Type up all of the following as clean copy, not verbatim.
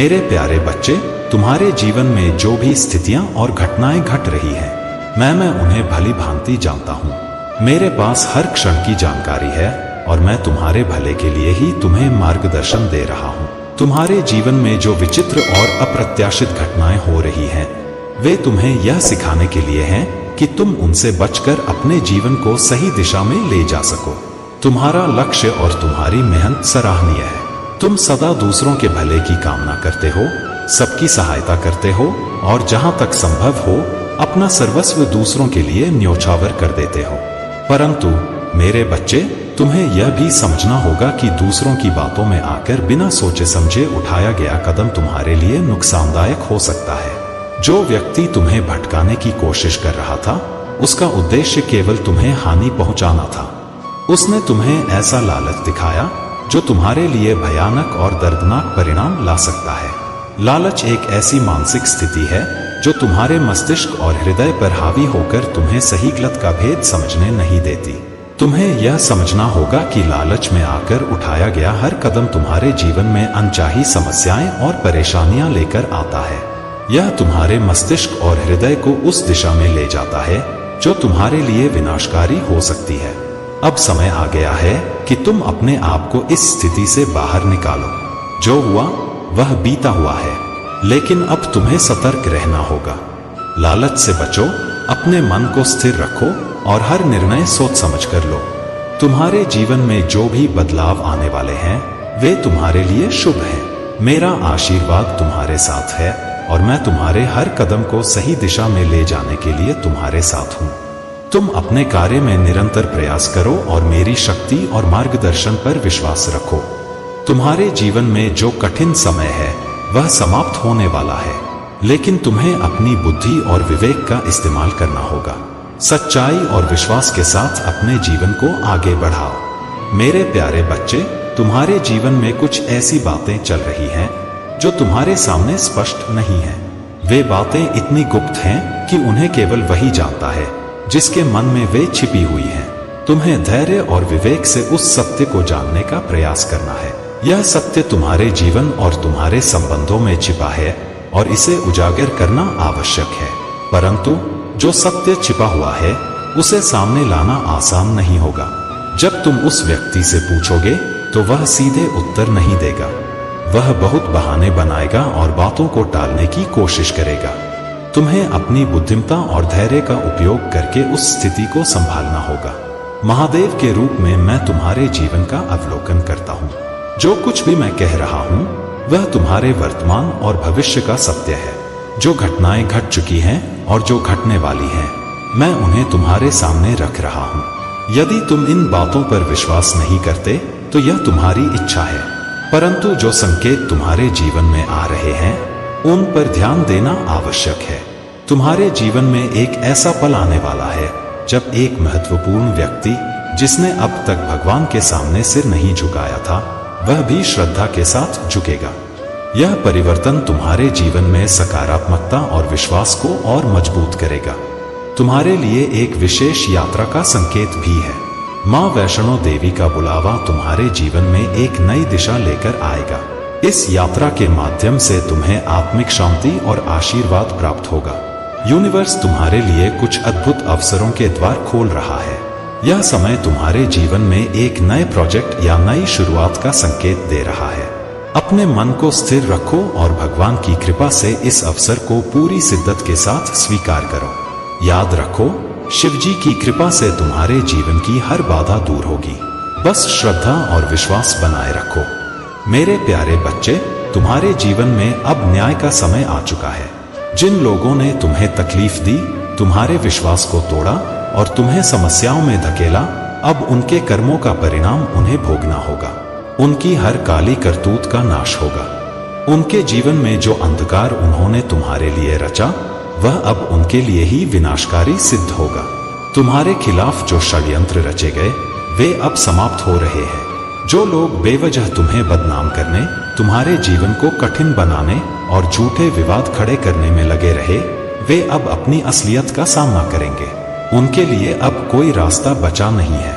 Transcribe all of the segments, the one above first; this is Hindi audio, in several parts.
मेरे प्यारे बच्चे, तुम्हारे जीवन में जो भी स्थितियां और घटनाएं घट रही हैं, मैं उन्हें भली भांति जानता हूं। मेरे पास हर क्षण की जानकारी है और मैं तुम्हारे भले के लिए ही तुम्हें मार्गदर्शन दे रहा हूं। तुम्हारे जीवन में जो विचित्र और अप्रत्याशित घटनाएं हो रही हैं, वे तुम्हें यह सिखाने के लिए हैं कि तुम उनसे बचकर अपने जीवन को सही दिशा में ले जा सको। तुम्हारा लक्ष्य और तुम्हारी मेहनत सराहनीय है। तुम सदा दूसरों के भले की कामना करते हो, सबकी सहायता करते हो और जहां तक संभव हो अपना सर्वस्व दूसरों के लिए न्योछावर कर देते हो। परंतु मेरे बच्चे, तुम्हें यह भी समझना होगा कि दूसरों की बातों में आकर बिना सोचे समझे उठाया गया कदम तुम्हारे लिए नुकसानदायक हो सकता है। जो व्यक्ति तुम्हें भटकाने की कोशिश कर रहा था, उसका उद्देश्य केवल तुम्हें हानि पहुंचाना था। उसने तुम्हें ऐसा लालच दिखाया जो तुम्हारे लिए भयानक और दर्दनाक परिणाम ला सकता है। लालच एक ऐसी मानसिक स्थिति है जो तुम्हारे मस्तिष्क और हृदय पर हावी होकर तुम्हें सही गलत का भेद समझने नहीं देती। तुम्हें यह समझना होगा कि लालच में आकर उठाया गया हर कदम तुम्हारे जीवन में अनचाही समस्याएं और परेशानियां लेकर आता है। यह तुम्हारे मस्तिष्क और हृदय को उस दिशा में ले जाता है जो तुम्हारे लिए विनाशकारी हो सकती है। अब समय आ गया है कि तुम अपने आप को इस स्थिति से बाहर निकालो। जो हुआ वह बीता हुआ है, लेकिन अब तुम्हें सतर्क रहना होगा। लालच से बचो, अपने मन को स्थिर रखो और हर निर्णय सोच समझ कर लो। तुम्हारे जीवन में जो भी बदलाव आने वाले हैं, वे तुम्हारे लिए शुभ हैं। मेरा आशीर्वाद तुम्हारे साथ है और मैं तुम्हारे हर कदम को सही दिशा में ले जाने के लिए तुम्हारे साथ हूं। तुम अपने कार्य में निरंतर प्रयास करो और मेरी शक्ति और मार्गदर्शन पर विश्वास रखो। तुम्हारे जीवन में जो कठिन समय है वह समाप्त होने वाला है, लेकिन तुम्हें अपनी बुद्धि और विवेक का इस्तेमाल करना होगा। सच्चाई और विश्वास के साथ अपने जीवन को आगे बढ़ाओ। मेरे प्यारे बच्चे, तुम्हारे जीवन में कुछ ऐसी बातें चल रही हैं जो तुम्हारे सामने स्पष्ट नहीं है। वे बातें इतनी गुप्त हैं कि उन्हें केवल वही जानता है जिसके मन में वे छिपी हुई हैं। तुम्हें धैर्य और विवेक से उस सत्य को जानने का प्रयास करना है। यह सत्य तुम्हारे जीवन और तुम्हारे संबंधों में छिपा है और इसे उजागर करना आवश्यक है। परंतु जो सत्य छिपा हुआ है उसे सामने लाना आसान नहीं होगा। जब तुम उस व्यक्ति से पूछोगे तो वह सीधे उत्तर नहीं देगा। वह बहुत बहाने बनाएगा और बातों को टालने की कोशिश करेगा। तुम्हें अपनी बुद्धिमत्ता और धैर्य का उपयोग करके उस स्थिति को संभालना होगा। महादेव के रूप में मैं तुम्हारे जीवन का अवलोकन करता हूँ। जो कुछ भी मैं कह रहा हूँ वह तुम्हारे वर्तमान और भविष्य का सत्य है। जो घटनाएं घट चुकी हैं और जो घटने वाली हैं, मैं उन्हें तुम्हारे सामने रख रहा हूँ। यदि तुम इन बातों पर विश्वास नहीं करते तो यह तुम्हारी इच्छा है, परंतु जो संकेत तुम्हारे जीवन में आ रहे हैं उन पर ध्यान देना आवश्यक है। तुम्हारे जीवन में एक ऐसा पल आने वाला है जब एक महत्वपूर्ण व्यक्ति जिसने अब तक भगवान के सामने सिर नहीं झुकाया था, वह भी श्रद्धा के साथ झुकेगा। यह परिवर्तन तुम्हारे जीवन में सकारात्मकता और विश्वास को और मजबूत करेगा। तुम्हारे लिए एक विशेष यात्रा का संकेत भी है। मां वैष्णो देवी का बुलावा तुम्हारे जीवन में एक नई दिशा लेकर आएगा। इस यात्रा के माध्यम से तुम्हें आत्मिक शांति और आशीर्वाद प्राप्त होगा। यूनिवर्स तुम्हारे लिए कुछ अद्भुत अवसरों के द्वार खोल रहा है। यह समय तुम्हारे जीवन में एक नए प्रोजेक्ट या नई शुरुआत का संकेत दे रहा है। अपने मन को स्थिर रखो और भगवान की कृपा से इस अवसर को पूरी शिद्दत के साथ स्वीकार करो। याद रखो, शिव जी की कृपा से तुम्हारे जीवन की हर बाधा दूर होगी। बस श्रद्धा और विश्वास बनाए रखो। मेरे प्यारे बच्चे, तुम्हारे जीवन में अब न्याय का समय आ चुका है। जिन लोगों ने तुम्हें तकलीफ दी, तुम्हारे विश्वास को तोड़ा और तुम्हें समस्याओं में धकेला, अब उनके कर्मों का परिणाम उन्हें भोगना होगा। उनकी हर काली करतूत का नाश होगा। उनके जीवन में जो अंधकार उन्होंने तुम्हारे लिए रचा, वह अब उनके लिए ही विनाशकारी सिद्ध होगा। तुम्हारे खिलाफ जो षड्यंत्र रचे गए, वे अब समाप्त हो रहे हैं। जो लोग बेवजह तुम्हें बदनाम करने, तुम्हारे जीवन को कठिन बनाने और झूठे विवाद खड़े करने में लगे रहे, वे अब अपनी असलियत का सामना करेंगे। उनके लिए अब कोई रास्ता बचा नहीं है।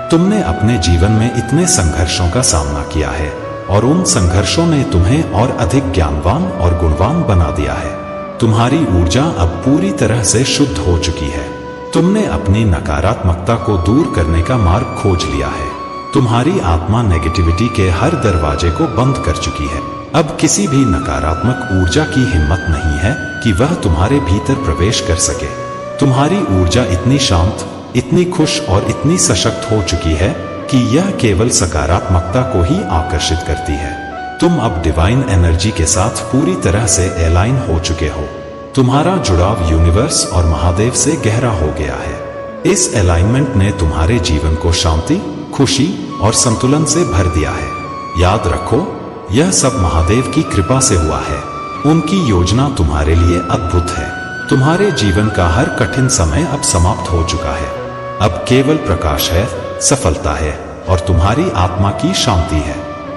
तुमने अपने जीवन में इतने संघर्षों का सामना किया है और उन संघर्षों ने तुम्हें और अधिक ज्ञानवान और गुणवान बना दिया है। तुम्हारी ऊर्जा अब पूरी तरह से शुद्ध हो चुकी है। तुमने अपनी नकारात्मकता को दूर करने का मार्ग खोज लिया है। तुम्हारी आत्मा नेगेटिविटी के हर दरवाजे को बंद कर चुकी है। अब किसी भी नकारात्मक ऊर्जा की हिम्मत नहीं है कि वह तुम्हारे भीतर प्रवेश कर सके। तुम्हारी ऊर्जा इतनी शांत, इतनी खुश और इतनी सशक्त हो चुकी है कि यह केवल सकारात्मकता को ही आकर्षित करती है। तुम अब डिवाइन एनर्जी के साथ पूरी तरह से अलाइन हो चुके हो। तुम्हारा जुड़ाव यूनिवर्स और महादेव से गहरा हो गया है। इस अलाइनमेंट ने तुम्हारे जीवन को शांति, खुशी और संतुलन से भर दिया है। याद रखो, यह सब महादेव की कृपा से हुआ है। उनकी योजना तुम्हारे लिए अद्भुत है। तुम्हारे जीवन का हर कठिन समय अब समाप्त हो चुका है। अब केवल प्रकाश है, सफलता है और तुम्हारी आत्मा की शांति है।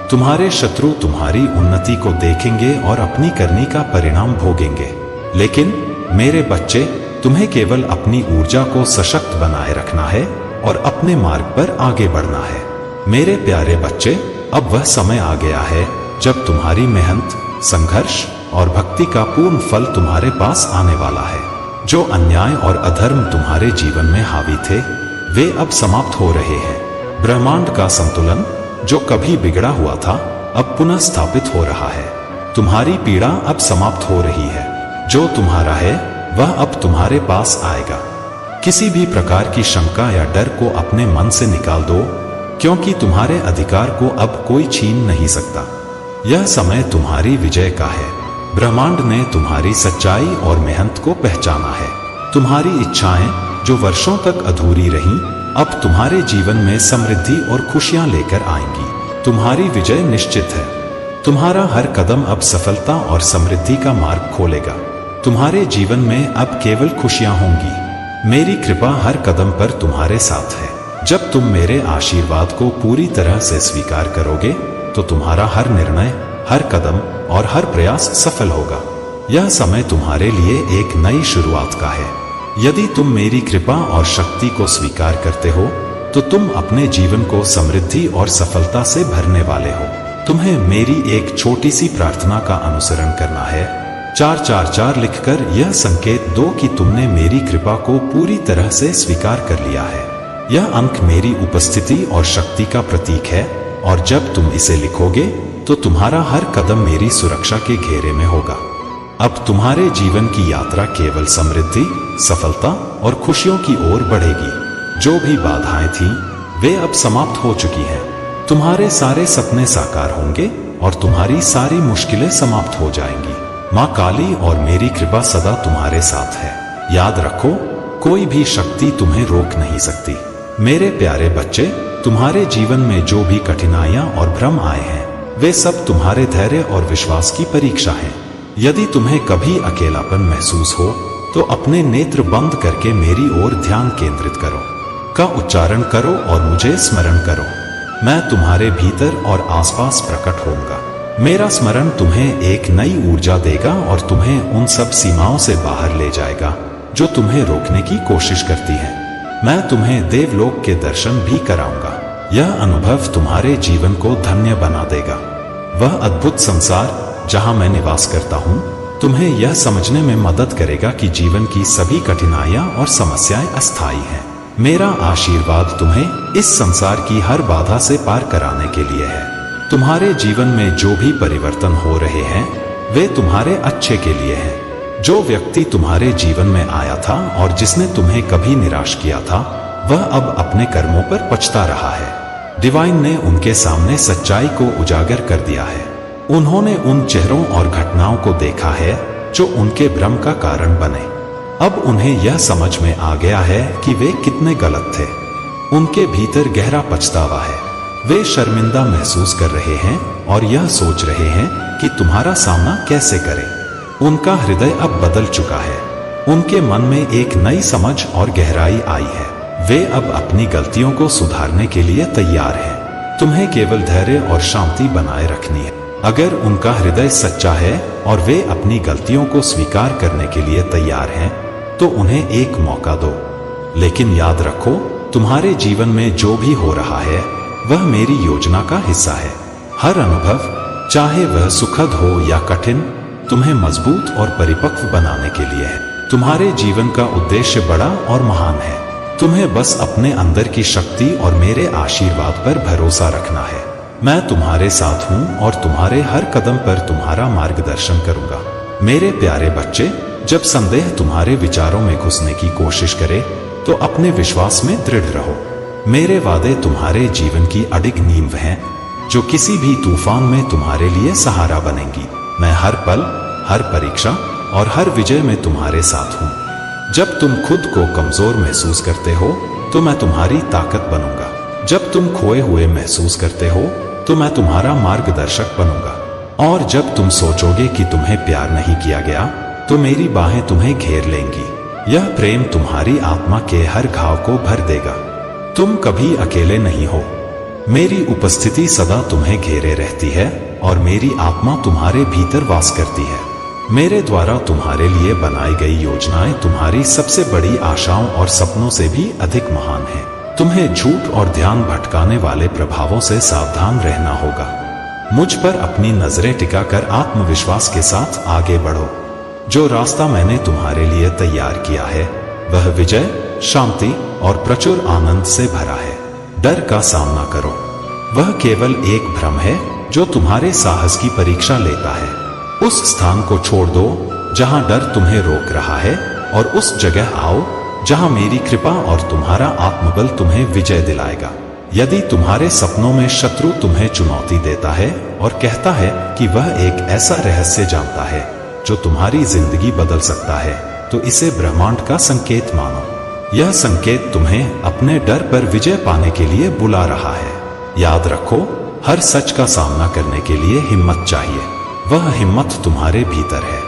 तुम्हारे शत्रु तुम्हारी उन्नति को देखेंगे और अपनी करनी का परिणाम भोगेंगे। लेकिन मेरे बच्चे, तुम्हें केवल अपनी ऊर्जा को सशक्त बनाए रखना है और अपने मार्ग पर आगे बढ़ना है। मेरे प्यारे बच्चे, अब वह समय आ गया है जब तुम्हारी मेहनत, संघर्ष और भक्ति का पूर्ण फल तुम्हारे पास आने वाला है। जो अन्याय और अधर्म तुम्हारे जीवन में हावी थे, वे अब समाप्त हो रहे हैं। ब्रह्मांड का संतुलन, जो कभी बिगड़ा हुआ था, अब पुनः स्थापित हो रहा है। तुम्हारी पीड़ा अब समाप्त हो रही है। जो तुम्हारा है वह अब तुम्हारे पास आएगा। किसी भी प्रकार की शंका या डर को अपने मन से निकाल दो, क्योंकि तुम्हारे अधिकार को अब कोई छीन नहीं सकता। यह समय तुम्हारी विजय का है। ब्रह्मांड ने तुम्हारी सच्चाई और मेहनत को पहचाना है। तुम्हारी इच्छाएं, जो वर्षों तक अधूरी रहीं, अब तुम्हारे जीवन में समृद्धि और खुशियां लेकर आएंगी। तुम्हारी विजय निश्चित है। तुम्हारा हर कदम अब सफलता और समृद्धि का मार्ग खोलेगा। तुम्हारे जीवन में अब केवल खुशियां होंगी। मेरी कृपा हर कदम पर तुम्हारे साथ है। जब तुम मेरे आशीर्वाद को पूरी तरह से स्वीकार करोगे, तो तुम्हारा हर निर्णय, हर कदम और हर प्रयास सफल होगा। यह समय तुम्हारे लिए एक नई शुरुआत का है। यदि तुम मेरी कृपा और शक्ति को स्वीकार करते हो, तो तुम अपने जीवन को समृद्धि और सफलता से भरने वाले हो। तुम्हें मेरी एक छोटी सी प्रार्थना का अनुसरण करना है। 444 लिखकर यह संकेत दो कि तुमने मेरी कृपा को पूरी तरह से स्वीकार कर लिया है। यह अंक मेरी उपस्थिति और शक्ति का प्रतीक है, और जब तुम इसे लिखोगे तो तुम्हारा हर कदम मेरी सुरक्षा के घेरे में होगा। अब तुम्हारे जीवन की यात्रा केवल समृद्धि, सफलता और खुशियों की ओर बढ़ेगी। जो भी बाधाएं थीं, वे अब समाप्त हो चुकी हैं। तुम्हारे सारे सपने साकार होंगे और तुम्हारी सारी मुश्किलें समाप्त हो जाएंगी। माँ काली और मेरी कृपा सदा तुम्हारे साथ है। याद रखो, कोई भी शक्ति तुम्हें रोक नहीं सकती। मेरे प्यारे बच्चे, तुम्हारे जीवन में जो भी कठिनाइयां और भ्रम आए हैं, वे सब तुम्हारे धैर्य और विश्वास की परीक्षा है। यदि तुम्हें कभी अकेलापन महसूस हो, तो अपने नेत्र बंद करके मेरी ओर ध्यान केंद्रित करो, का उच्चारण करो और मुझे स्मरण करो। मैं तुम्हारे भीतर और आसपास प्रकट होऊंगा। मेरा स्मरण तुम्हें एक नई ऊर्जा देगा और तुम्हें उन सब सीमाओं से बाहर ले जाएगा जो तुम्हें रोकने की कोशिश करती है। मैं तुम्हें देवलोक के दर्शन भी कराऊंगा। यह अनुभव तुम्हारे जीवन को धन्य बना देगा। वह अद्भुत संसार जहां मैं निवास करता हूं, तुम्हें यह समझने में मदद करेगा कि जीवन की सभी कठिनाइयां और समस्याएं अस्थायी हैं। मेरा आशीर्वाद तुम्हें इस संसार की हर बाधा से पार कराने के लिए है। तुम्हारे जीवन में जो भी परिवर्तन हो रहे हैं, वे तुम्हारे अच्छे के लिए हैं। जो व्यक्ति तुम्हारे जीवन में आया था और जिसने तुम्हें कभी निराश किया था, वह अब अपने कर्मों पर पछता रहा है। डिवाइन ने उनके सामने सच्चाई को उजागर कर दिया है। उन्होंने उन चेहरों और घटनाओं को देखा है जो उनके भ्रम का कारण बने। अब उन्हें यह समझ में आ गया है कि वे कितने गलत थे। उनके भीतर गहरा पछतावा है। वे शर्मिंदा महसूस कर रहे हैं और यह सोच रहे हैं कि तुम्हारा सामना कैसे करें। उनका हृदय अब बदल चुका है। उनके मन में एक नई समझ और गहराई आई है। वे अब अपनी गलतियों को सुधारने के लिए तैयार हैं। तुम्हें केवल धैर्य और शांति बनाए रखनी है। अगर उनका हृदय सच्चा है और वे अपनी गलतियों को स्वीकार करने के लिए तैयार हैं, तो उन्हें एक मौका दो। लेकिन याद रखो, तुम्हारे जीवन में जो भी हो रहा है, वह मेरी योजना का हिस्सा है। हर अनुभव, चाहे वह सुखद हो या कठिन, तुम्हें मजबूत और परिपक्व बनाने के लिए है। तुम्हारे जीवन का उद्देश्य बड़ा और महान है। तुम्हें बस अपने अंदर की शक्ति और मेरे आशीर्वाद पर भरोसा रखना है। मैं तुम्हारे साथ हूँ और तुम्हारे हर कदम पर तुम्हारा मार्गदर्शन करूंगा। मेरे प्यारे बच्चे, जब संदेह तुम्हारे विचारों में घुसने की कोशिश करे तो अपने विश्वास में दृढ़ रहो। मेरे वादे तुम्हारे जीवन की अडिग नींव हैं, जो किसी भी तूफान में तुम्हारे लिए सहारा बनेंगी। मैं हर पल, हर परीक्षा और हर विजय में तुम्हारे साथ हूँ। जब तुम खुद को कमजोर महसूस करते हो तो मैं तुम्हारी ताकत बनूंगा। जब तुम खोए हुए महसूस करते हो तो मैं तुम्हारा मार्गदर्शक बनूंगा। और जब तुम सोचोगे कि तुम्हें प्यार नहीं किया गया तो मेरी बाहें तुम्हें घेर लेंगी। यह प्रेम तुम्हारी आत्मा के हर घाव को भर देगा। तुम कभी अकेले नहीं हो। मेरी उपस्थिति सदा तुम्हें घेरे रहती है और मेरी आत्मा तुम्हारे भीतर वास करती है। मेरे द्वारा तुम्हारे लिए बनाई गई योजनाएं तुम्हारी सबसे बड़ी आशाओं और सपनों से भी अधिक महान हैं। तुम्हें झूठ और ध्यान भटकाने वाले प्रभावों से सावधान रहना होगा। मुझ पर अपनी नजरें टिकाकर आत्मविश्वास के साथ आगे बढ़ो। जो रास्ता मैंने तुम्हारे लिए तैयार किया है वह विजय, शांति और प्रचुर आनंद से भरा है। डर का सामना करो। वह केवल एक भ्रम है जो तुम्हारे साहस की परीक्षा लेता है। उस स्थान को छोड़ दो जहां डर तुम्हें रोक रहा है और उस जगह आओ जहां मेरी कृपा और तुम्हारा आत्मबल तुम्हें विजय दिलाएगा। यदि तुम्हारे सपनों में शत्रु तुम्हें चुनौती देता है और कहता है कि वह एक ऐसा रहस्य जानता है जो तुम्हारी जिंदगी बदल सकता है, तो इसे ब्रह्मांड का संकेत मानो। यह संकेत तुम्हें अपने डर पर विजय पाने के लिए बुला रहा है। याद रखो, हर सच का सामना करने के लिए हिम्मत चाहिए। वह हिम्मत तुम्हारे भीतर है।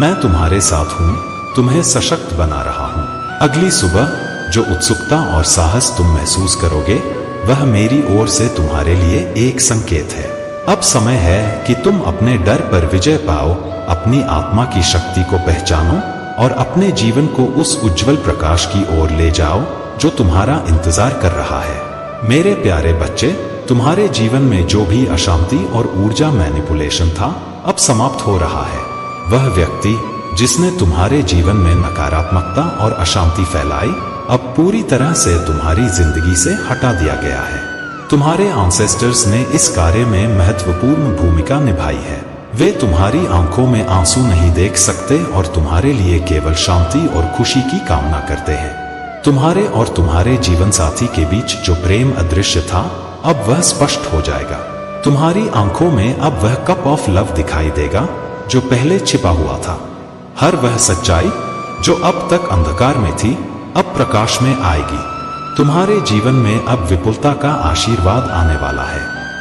मैं तुम्हारे साथ हूँ, तुम्हें सशक्त बना रहा हूँ। अगली सुबह जो उत्सुकता और साहस तुम महसूस करोगे वह मेरी ओर से तुम्हारे लिए एक संकेत है। अब समय है कि तुम अपने डर पर विजय पाओ, अपनी आत्मा की शक्ति को पहचानो और अपने जीवन को उस उज्जवल प्रकाश की ओर ले जाओ जो तुम्हारा इंतजार कर रहा है। मेरे प्यारे बच्चे, तुम्हारे जीवन में जो भी अशांति और ऊर्जा मैनिपुलेशन था अब समाप्त हो रहा है। वह व्यक्ति जिसने तुम्हारे जीवन में नकारात्मकता और अशांति फैलाई अब पूरी तरह से तुम्हारी जिंदगी से हटा दिया गया है। तुम्हारे एंसेस्टर्स ने इस कार्य में महत्वपूर्ण भूमिका निभाई है। वे तुम्हारी आंखों में आंसू नहीं देख सकते और तुम्हारे लिए केवल शांति और खुशी की कामना करते हैं। तुम्हारे और तुम्हारे जीवन साथी के बीच जो प्रेम अदृश्य था अब वह स्पष्ट हो जाएगा। तुम्हारी आंखों में अब वह कप ऑफ लव दिखाई देगा जो पहले छिपा हुआ था। हर वह सच्चाई जो अब तक अंधकार में थी अब प्रकाश में आएगी। तुम्हारे जीवन में अब विपुलता का आशीर्वाद आने वाला है।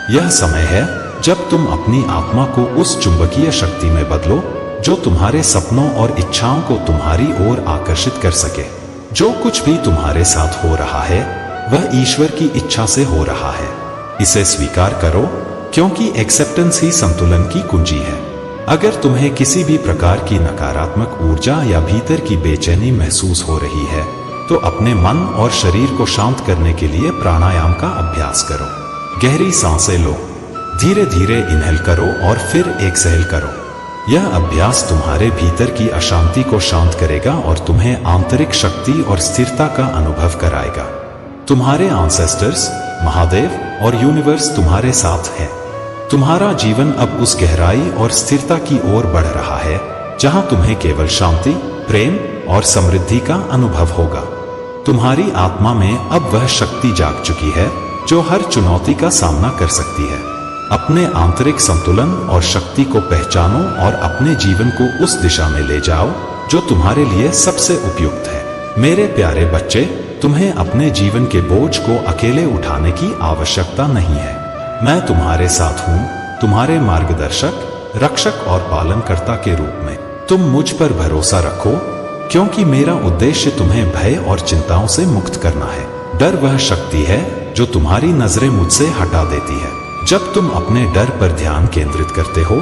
यह समय है जब तुम अपनी आत्मा को उस चुंबकीय शक्ति में बदलो जो तुम्हारे सपनों और इच्छाओं को तुम्हारी ओर आकर्षित कर सके। जो कुछ भी तुम्हारे साथ हो रहा है वह ईश्वर की इच्छा से हो रहा है। इसे स्वीकार करो, क्योंकि एक्सेप्टेंस ही संतुलन की कुंजी है। अगर तुम्हें किसी भी प्रकार की नकारात्मक ऊर्जा या भीतर की बेचैनी महसूस हो रही है तो अपने मन और शरीर को शांत करने के लिए प्राणायाम का अभ्यास करो। गहरी सांसें लो, धीरे धीरे इनहेल करो और फिर एक्सहेल करो। यह अभ्यास तुम्हारे भीतर की अशांति को शांत करेगा और तुम्हें आंतरिक शक्ति और स्थिरता का अनुभव कराएगा। तुम्हारे एंसेस्टर्स, महादेव और यूनिवर्स तुम्हारे साथ हैं। तुम्हारा जीवन अब उस गहराई और स्थिरता की ओर बढ़ रहा है जहां तुम्हें केवल शांति, प्रेम और समृद्धि का अनुभव होगा। तुम्हारी आत्मा में अब वह शक्ति जाग चुकी है जो हर चुनौती का सामना कर सकती है। अपने आंतरिक संतुलन और शक्ति को पहचानो और अपने जीवन को उस दिशा में ले जाओ जो तुम्हारे लिए सबसे उपयुक्त है। मेरे प्यारे बच्चे, तुम्हें अपने जीवन के बोझ को अकेले उठाने की आवश्यकता नहीं है। मैं तुम्हारे साथ हूँ, तुम्हारे मार्गदर्शक, रक्षक और पालनकर्ता के रूप में। तुम मुझ पर भरोसा रखो, क्योंकि मेरा उद्देश्य तुम्हें भय और चिंताओं से मुक्त करना है। डर वह शक्ति है जो तुम्हारी नजरें मुझसे हटा देती है। जब तुम अपने डर पर ध्यान केंद्रित करते हो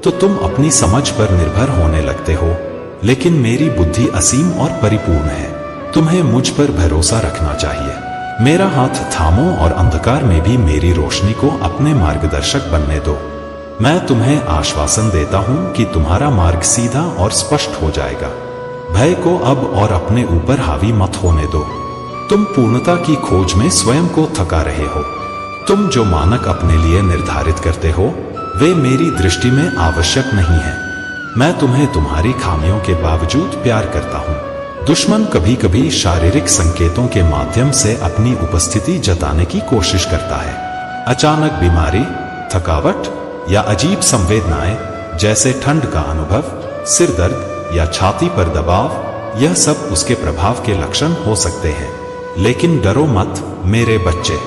तो तुम अपनी समझ पर निर्भर होने लगते हो, लेकिन मेरी बुद्धि असीम और परिपूर्ण है। तुम्हें मुझ पर भरोसा रखना चाहिए। मेरा हाथ थामो और अंधकार में भी मेरी रोशनी को अपने मार्गदर्शक बनने दो। मैं तुम्हें आश्वासन देता हूं कि तुम्हारा मार्ग सीधा और स्पष्ट हो जाएगा। भय को अब और अपने ऊपर हावी मत होने दो। तुम पूर्णता की खोज में स्वयं को थका रहे हो। तुम जो मानक अपने लिए निर्धारित करते हो वे मेरी दृष्टि में आवश्यक नहीं है। मैं तुम्हें तुम्हारी खामियों के बावजूद प्यार करता हूं। दुश्मन कभी कभी शारीरिक संकेतों के माध्यम से अपनी उपस्थिति जताने की कोशिश करता है। अचानक बीमारी, थकावट या अजीब संवेदनाएं जैसे ठंड का अनुभव, सिर दर्द या छाती पर दबाव, यह सब उसके प्रभाव के लक्षण हो सकते हैं। लेकिन डरो मत मेरे बच्चे।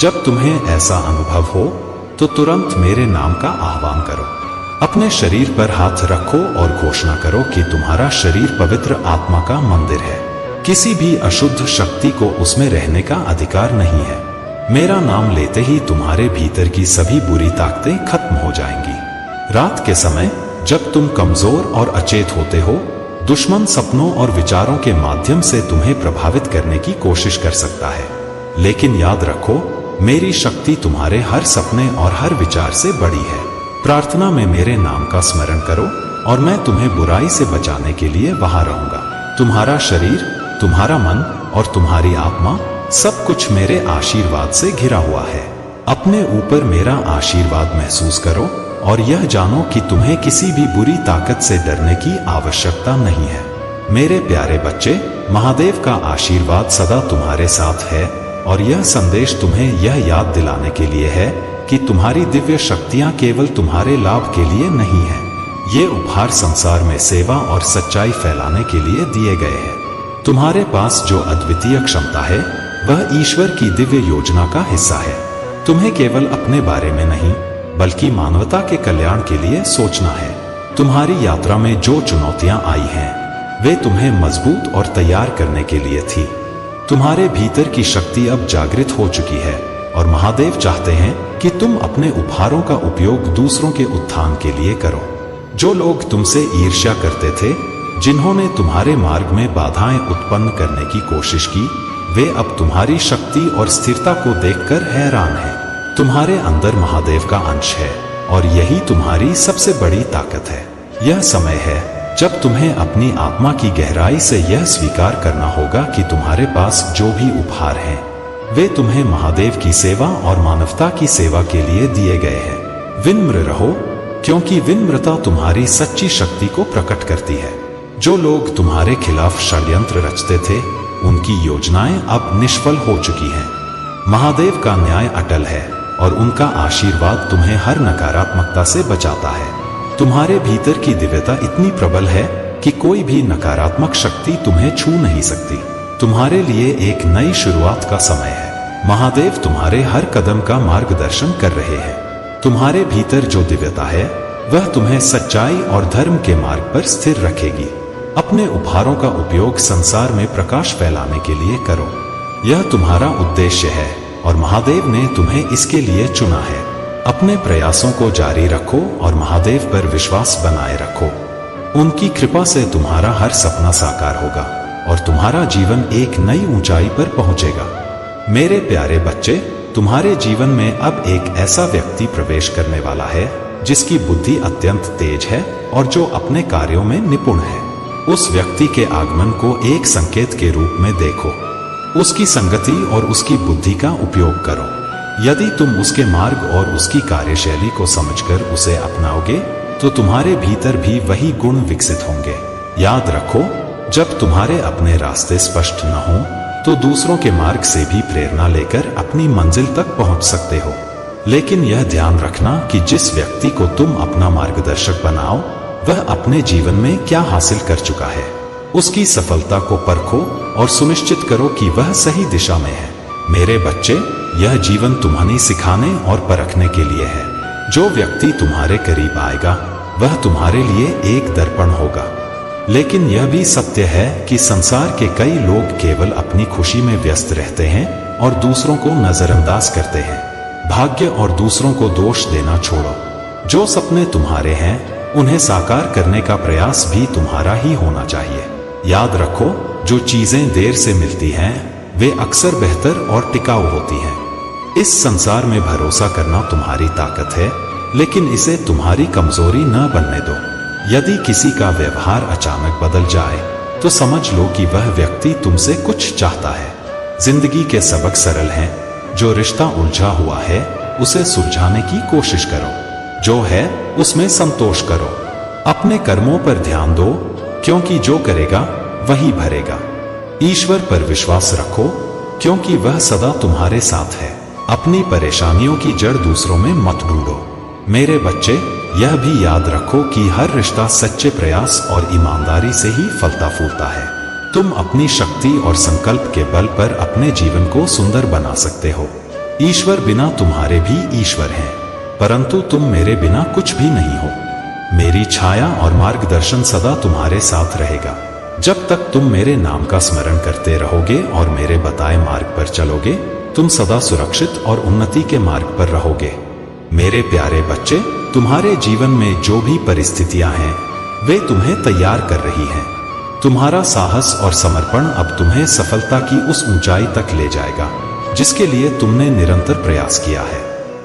जब तुम्हें ऐसा अनुभव हो तो तुरंत मेरे नाम का आह्वान करो। अपने शरीर पर हाथ रखो और घोषणा करो कि तुम्हारा शरीर पवित्र आत्मा का मंदिर है। किसी भी अशुद्ध शक्ति को उसमें रहने का अधिकार नहीं है। मेरा नाम लेते ही तुम्हारे भीतर की सभी बुरी ताकतें खत्म हो जाएंगी। रात के समय जब तुम कमजोर और अचेत होते हो, दुश्मन सपनों और विचारों के माध्यम से तुम्हें प्रभावित करने की कोशिश कर सकता है। लेकिन याद रखो, मेरी शक्ति तुम्हारे हर सपने और हर विचार से बड़ी है। प्रार्थना में मेरे नाम का स्मरण करो और मैं तुम्हें बुराई से बचाने के लिए वहां रहूंगा। तुम्हारा शरीर, तुम्हारा मन और तुम्हारी आत्मा सब कुछ मेरे आशीर्वाद से घिरा हुआ है। अपने ऊपर मेरा आशीर्वाद महसूस करो और यह जानो कि तुम्हें किसी भी बुरी ताकत से डरने की आवश्यकता नहीं है। मेरे प्यारे बच्चे, महादेव का आशीर्वाद सदा तुम्हारे साथ है और यह संदेश तुम्हें यह याद दिलाने के लिए है कि तुम्हारी दिव्य शक्तियां केवल तुम्हारे लाभ के लिए नहीं है। ये उपहार संसार में सेवा और सच्चाई फैलाने के लिए दिए गए हैं। तुम्हारे पास जो अद्वितीय क्षमता है वह ईश्वर की दिव्य योजना का हिस्सा है। तुम्हें केवल अपने बारे में नहीं बल्कि मानवता के कल्याण के लिए सोचना है। तुम्हारी यात्रा में जो चुनौतियां आई हैं वे तुम्हें मजबूत और तैयार करने के लिए थी। तुम्हारे भीतर की शक्ति अब जागृत हो चुकी है और महादेव चाहते हैं कि तुम अपने उपहारों का उपयोग दूसरों के उत्थान के लिए करो। जो लोग तुमसे ईर्ष्या करते थे, जिन्होंने तुम्हारे मार्ग में बाधाएं उत्पन्न करने की कोशिश की, वे अब तुम्हारी शक्ति और स्थिरता को देखकर हैरान हैं। तुम्हारे अंदर महादेव का अंश है और यही तुम्हारी सबसे बड़ी ताकत है। यह समय है जब तुम्हें अपनी आत्मा की गहराई से यह स्वीकार करना होगा कि तुम्हारे पास जो भी उपहार हैं वे तुम्हें महादेव की सेवा और मानवता की सेवा के लिए दिए गए हैं। विनम्र रहो, क्योंकि विनम्रता तुम्हारी सच्ची शक्ति को प्रकट करती है। जो लोग तुम्हारे खिलाफ षड्यंत्र रचते थे, उनकी योजनाएं अब निष्फल हो चुकी हैं। महादेव का न्याय अटल है और उनका आशीर्वाद तुम्हें हर नकारात्मकता से बचाता है। तुम्हारे भीतर की दिव्यता इतनी प्रबल है कि कोई भी नकारात्मक शक्ति तुम्हें छू नहीं सकती। तुम्हारे लिए एक नई शुरुआत का समय है। महादेव तुम्हारे हर कदम का मार्गदर्शन कर रहे हैं। तुम्हारे भीतर जो दिव्यता है वह तुम्हें सच्चाई और धर्म के मार्ग पर स्थिर रखेगी। अपने उपहारों का उपयोग संसार में प्रकाश फैलाने के लिए करो। यह तुम्हारा उद्देश्य है और महादेव ने तुम्हें इसके लिए चुना है। अपने प्रयासों को जारी रखो और महादेव पर विश्वास बनाए रखो। उनकी कृपा से तुम्हारा हर सपना साकार होगा और तुम्हारा जीवन एक नई ऊंचाई पर पहुंचेगा। मेरे प्यारे बच्चे, तुम्हारे जीवन में अब एक ऐसा व्यक्ति प्रवेश करने वाला है जिसकी बुद्धि अत्यंत तेज है और जो अपने कार्यों में निपुण है। उस व्यक्ति के आगमन को एक संकेत के रूप में देखो। उसकी संगति और उसकी बुद्धि का उपयोग करो। यदि तुम उसके मार्ग और उसकी कार्यशैली को समझकर उसे अपनाओगे तो तुम्हारे भीतर भी वही गुण विकसित होंगे। याद रखो, जब तुम्हारे अपने रास्ते स्पष्ट न हो तो दूसरों के मार्ग से भी प्रेरणा लेकर अपनी मंजिल तक पहुंच सकते हो। लेकिन यह ध्यान रखना कि जिस व्यक्ति को तुम अपना मार्गदर्शक बनाओ वह अपने जीवन में क्या हासिल कर चुका है। उसकी सफलता को परखो और सुनिश्चित करो कि वह सही दिशा में है। मेरे बच्चे, यह जीवन तुम्हें सिखाने और परखने के लिए है। जो व्यक्ति तुम्हारे करीब आएगा वह तुम्हारे लिए एक दर्पण होगा। लेकिन यह भी सत्य है कि संसार के कई लोग केवल अपनी खुशी में व्यस्त रहते हैं और दूसरों को नजरअंदाज करते हैं। भाग्य और दूसरों को दोष देना छोड़ो। जो सपने तुम्हारे हैं उन्हें साकार करने का प्रयास भी तुम्हारा ही होना चाहिए। याद रखो, जो चीजें देर से मिलती हैं वे अक्सर बेहतर और टिकाऊ होती हैं। इस संसार में भरोसा करना तुम्हारी ताकत है, लेकिन इसे तुम्हारी कमजोरी न बनने दो। यदि किसी का व्यवहार अचानक बदल जाए तो समझ लो कि वह व्यक्ति तुमसे कुछ चाहता है। जिंदगी के सबक सरल हैं। जो रिश्ता उलझा हुआ है उसे सुलझाने की कोशिश करो, जो है उसमें संतोष करो। अपने कर्मों पर ध्यान दो, क्योंकि जो करेगा वही भरेगा। ईश्वर पर विश्वास रखो, क्योंकि वह सदा तुम्हारे साथ है। अपनी परेशानियों की जड़ दूसरों में मत ढूंढो। मेरे बच्चे, यह भी याद रखो कि हर रिश्ता सच्चे प्रयास और ईमानदारी से ही फलता फूलता है। तुम अपनी शक्ति और संकल्प के बल पर अपने जीवन को सुंदर बना सकते हो। ईश्वर बिना तुम्हारे भी ईश्वर हैं, परंतु तुम मेरे बिना कुछ भी नहीं हो। मेरी छाया और मार्गदर्शन सदा तुम्हारे साथ रहेगा। जब तक तुम मेरे नाम का स्मरण करते रहोगे और मेरे बताए मार्ग पर चलोगे, तुम सदा सुरक्षित और उन्नति के मार्ग पर रहोगे। मेरे प्यारे बच्चे, तुम्हारे जीवन में जो भी परिस्थितियां हैं वे तुम्हें तैयार कर रही हैं। तुम्हारा साहस और समर्पण अब तुम्हें सफलता की उस ऊंचाई तक ले जाएगा जिसके लिए तुमने निरंतर प्रयास किया है।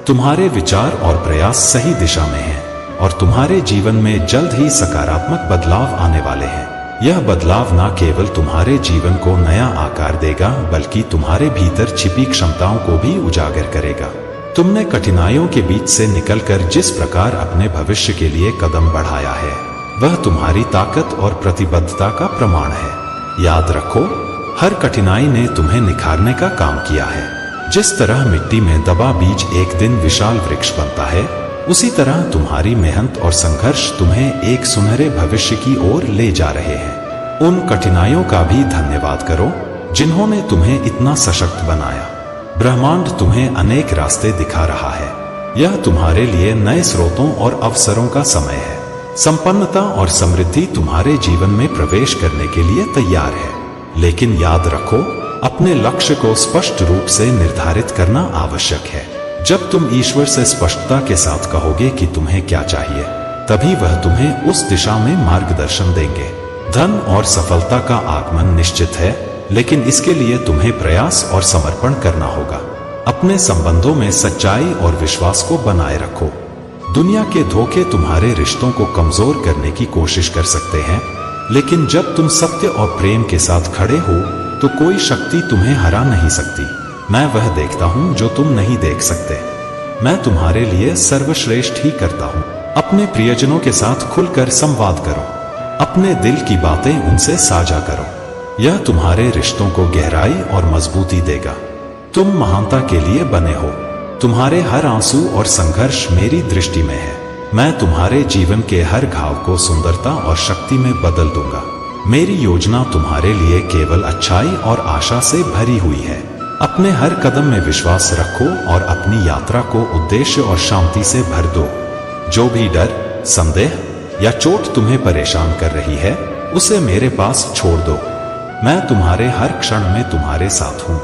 तुम्हारे विचार और प्रयास सही दिशा में हैं और तुम्हारे जीवन में जल्द ही सकारात्मक बदलाव आने वाले हैं। यह बदलाव न केवल तुम्हारे जीवन को नया आकार देगा, बल्कि तुम्हारे भीतर छिपी क्षमताओं को भी उजागर करेगा। तुमने कठिनाइयों के बीच से निकलकर जिस प्रकार अपने भविष्य के लिए कदम बढ़ाया है, वह तुम्हारी ताकत और प्रतिबद्धता का प्रमाण है। याद रखो, हर कठिनाई ने तुम्हें निखारने का काम किया है। जिस तरह मिट्टी में दबा बीज एक दिन विशाल वृक्ष बनता है, उसी तरह तुम्हारी मेहनत और संघर्ष तुम्हें एक सुनहरे भविष्य की ओर ले जा रहे हैं। उन कठिनाइयों का भी धन्यवाद करो जिन्होंने तुम्हें इतना सशक्त बनाया। ब्रह्मांड तुम्हें अनेक रास्ते दिखा रहा है। यह तुम्हारे लिए नए स्रोतों और अवसरों का समय है। संपन्नता और समृद्धि तुम्हारे जीवन में प्रवेश करने के लिए तैयार है। लेकिन याद रखो, अपने लक्ष्य को स्पष्ट रूप से निर्धारित करना आवश्यक है। जब तुम ईश्वर से स्पष्टता के साथ कहोगे कि तुम्हें क्या चाहिए, तभी वह तुम्हें उस दिशा में मार्गदर्शन देंगे। धन और सफलता का आगमन निश्चित है, लेकिन इसके लिए तुम्हें प्रयास और समर्पण करना होगा। अपने संबंधों में सच्चाई और विश्वास को बनाए रखो। दुनिया के धोखे तुम्हारे रिश्तों को कमजोर करने की कोशिश कर सकते हैं, लेकिन जब तुम सत्य और प्रेम के साथ खड़े हो तो कोई शक्ति तुम्हें हरा नहीं सकती। मैं वह देखता हूं जो तुम नहीं देख सकते। मैं तुम्हारे लिए सर्वश्रेष्ठ ही करता हूं। अपने प्रियजनों के साथ खुलकर संवाद करो। अपने दिल की बातें उनसे साझा करो। यह तुम्हारे रिश्तों को गहराई और मजबूती देगा। तुम महानता के लिए बने हो। तुम्हारे हर आंसू और संघर्ष मेरी दृष्टि में है। मैं तुम्हारे जीवन के हर घाव को सुंदरता और शक्ति में बदल दूंगा। मेरी योजना तुम्हारे लिए केवल अच्छाई और आशा से भरी हुई है। अपने हर कदम में विश्वास रखो और अपनी यात्रा को उद्देश्य और शांति से भर दो। जो भी डर, संदेह या चोट तुम्हें परेशान कर रही है, उसे मेरे पास छोड़ दो। मैं तुम्हारे हर क्षण में तुम्हारे साथ हूं।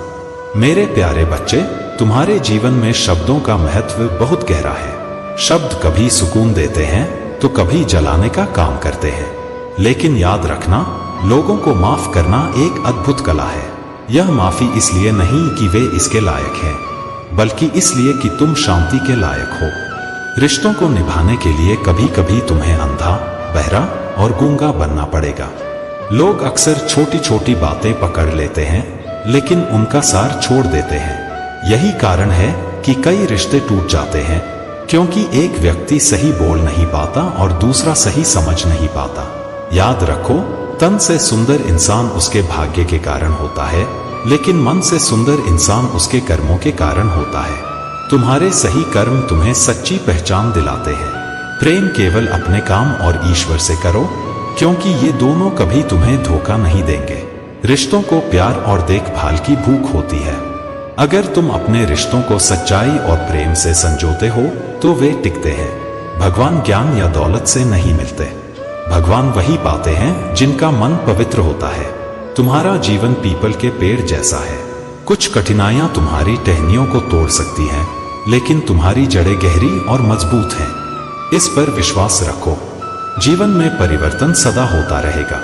मेरे प्यारे बच्चे, तुम्हारे जीवन में शब्दों का महत्व बहुत गहरा है। शब्द कभी सुकून देते हैं तो कभी जलाने का काम करते हैं। लेकिन याद रखना, लोगों को माफ करना एक अद्भुत कला है। यह माफी इसलिए नहीं कि वे इसके लायक हैं, बल्कि इसलिए कि तुम शांति के लायक हो। रिश्तों को निभाने के लिए कभी कभी तुम्हें अंधा, बहरा और गूंगा बनना पड़ेगा। लोग अक्सर छोटी छोटी बातें पकड़ लेते हैं, लेकिन उनका सार छोड़ देते हैं। यही कारण है कि कई रिश्ते टूट जाते हैं, क्योंकि एक व्यक्ति सही बोल नहीं पाता और दूसरा सही समझ नहीं पाता। याद रखो, तन से सुंदर इंसान उसके भाग्य के कारण होता है, लेकिन मन से सुंदर इंसान उसके कर्मों के कारण होता है। तुम्हारे सही कर्म तुम्हें सच्ची पहचान दिलाते हैं। प्रेम केवल अपने काम और ईश्वर से करो, क्योंकि ये दोनों कभी तुम्हें धोखा नहीं देंगे। रिश्तों को प्यार और देखभाल की भूख होती है। अगर तुम अपने रिश्तों को सच्चाई और प्रेम से संजोते हो तो वे टिकते हैं। भगवान ज्ञान या दौलत से नहीं मिलते। भगवान वही पाते हैं जिनका मन पवित्र होता है। तुम्हारा जीवन पीपल के पेड़ जैसा है। कुछ कठिनाइयां तुम्हारी टहनियों को तोड़ सकती हैं, लेकिन तुम्हारी जड़ें गहरी और मजबूत हैं। इस पर विश्वास रखो। जीवन में परिवर्तन सदा होता रहेगा।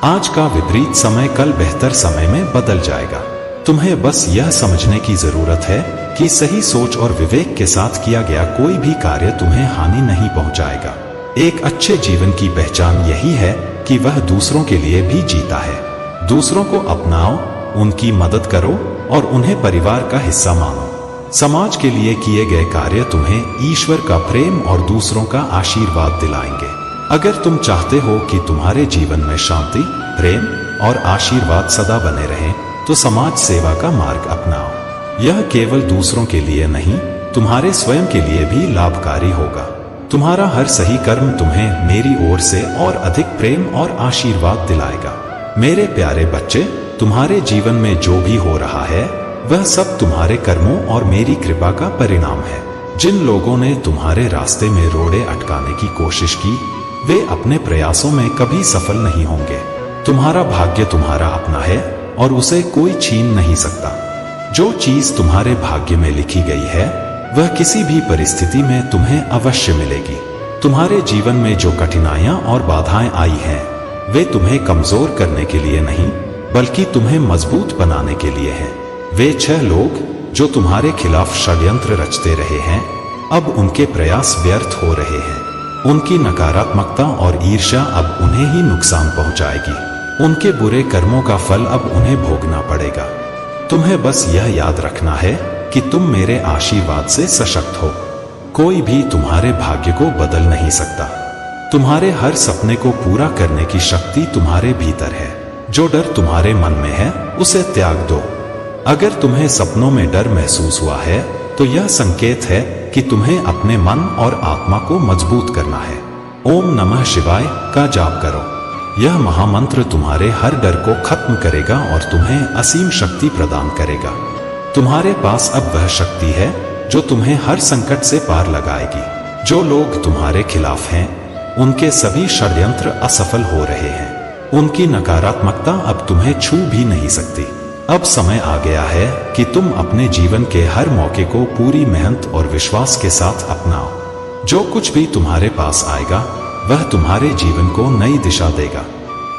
आज का विपरीत समय कल बेहतर समय में बदल जाएगा। तुम्हें बस यह समझने की जरूरत है कि सही सोच और विवेक के साथ किया गया कोई भी कार्य तुम्हें हानि नहीं पहुंचाएगा। एक अच्छे जीवन की पहचान यही है कि वह दूसरों के लिए भी जीता है। दूसरों को अपनाओ, उनकी मदद करो और उन्हें परिवार का हिस्सा मानो। समाज के लिए किए गए कार्य तुम्हें ईश्वर का प्रेम और दूसरों का आशीर्वाद दिलाएंगे। अगर तुम चाहते हो कि तुम्हारे जीवन में शांति, प्रेम और आशीर्वाद सदा बने रहें, तो समाज सेवा का मार्ग अपनाओ। यह केवल दूसरों के लिए नहीं, तुम्हारे स्वयं के लिए भी लाभकारी होगा। तुम्हारा हर सही कर्म तुम्हें मेरी ओर से और अधिक प्रेम और आशीर्वाद दिलाएगा। मेरे प्यारे बच्चे, तुम्हारे जीवन में जो भी हो रहा है वह सब तुम्हारे कर्मों और मेरी कृपा का परिणाम है। जिन लोगों ने तुम्हारे रास्ते में रोड़े अटकाने की कोशिश की, वे अपने प्रयासों में कभी सफल नहीं होंगे। तुम्हारा भाग्य तुम्हारा अपना है और उसे कोई छीन नहीं सकता। जो चीज तुम्हारे भाग्य में लिखी गई है वह किसी भी परिस्थिति में तुम्हें अवश्य मिलेगी। तुम्हारे जीवन में जो कठिनाइयां और बाधाएं आई हैं, वे तुम्हें कमजोर करने के लिए नहीं, बल्कि तुम्हें मजबूत बनाने के लिए हैं। वे 6 लोग जो तुम्हारे खिलाफ षड्यंत्र रचते रहे हैं, अब उनके प्रयास व्यर्थ हो रहे हैं। उनकी नकारात्मकता और ईर्ष्या अब उन्हें ही नुकसान पहुंचाएगी। उनके बुरे कर्मों का फल अब उन्हें भोगना पड़ेगा। तुम्हें बस यह याद रखना है कि तुम मेरे आशीर्वाद से सशक्त हो। कोई भी तुम्हारे भाग्य को बदल नहीं सकता। तुम्हारे हर सपने को पूरा करने की शक्ति तुम्हारे भीतर है। जो डर तुम्हारे मन में है उसे त्याग दो। अगर तुम्हें सपनों में डर महसूस हुआ है तो यह संकेत है कि तुम्हें अपने मन और आत्मा को मजबूत करना है। ओम नमः शिवाय का जाप करो। यह महामंत्र तुम्हारे हर डर को खत्म करेगा और तुम्हें असीम शक्ति प्रदान करेगा। तुम्हारे पास अब वह शक्ति है जो तुम्हें हर संकट से पार लगाएगी। जो लोग तुम्हारे खिलाफ हैं, उनके सभी षड्यंत्र असफल हो रहे हैं। उनकी नकारात्मकता अब तुम्हें छू भी नहीं सकती। अब समय आ गया है कि तुम अपने जीवन के हर मौके को पूरी मेहनत और विश्वास के साथ अपनाओ। जो कुछ भी तुम्हारे पास आएगा वह तुम्हारे जीवन को नई दिशा देगा।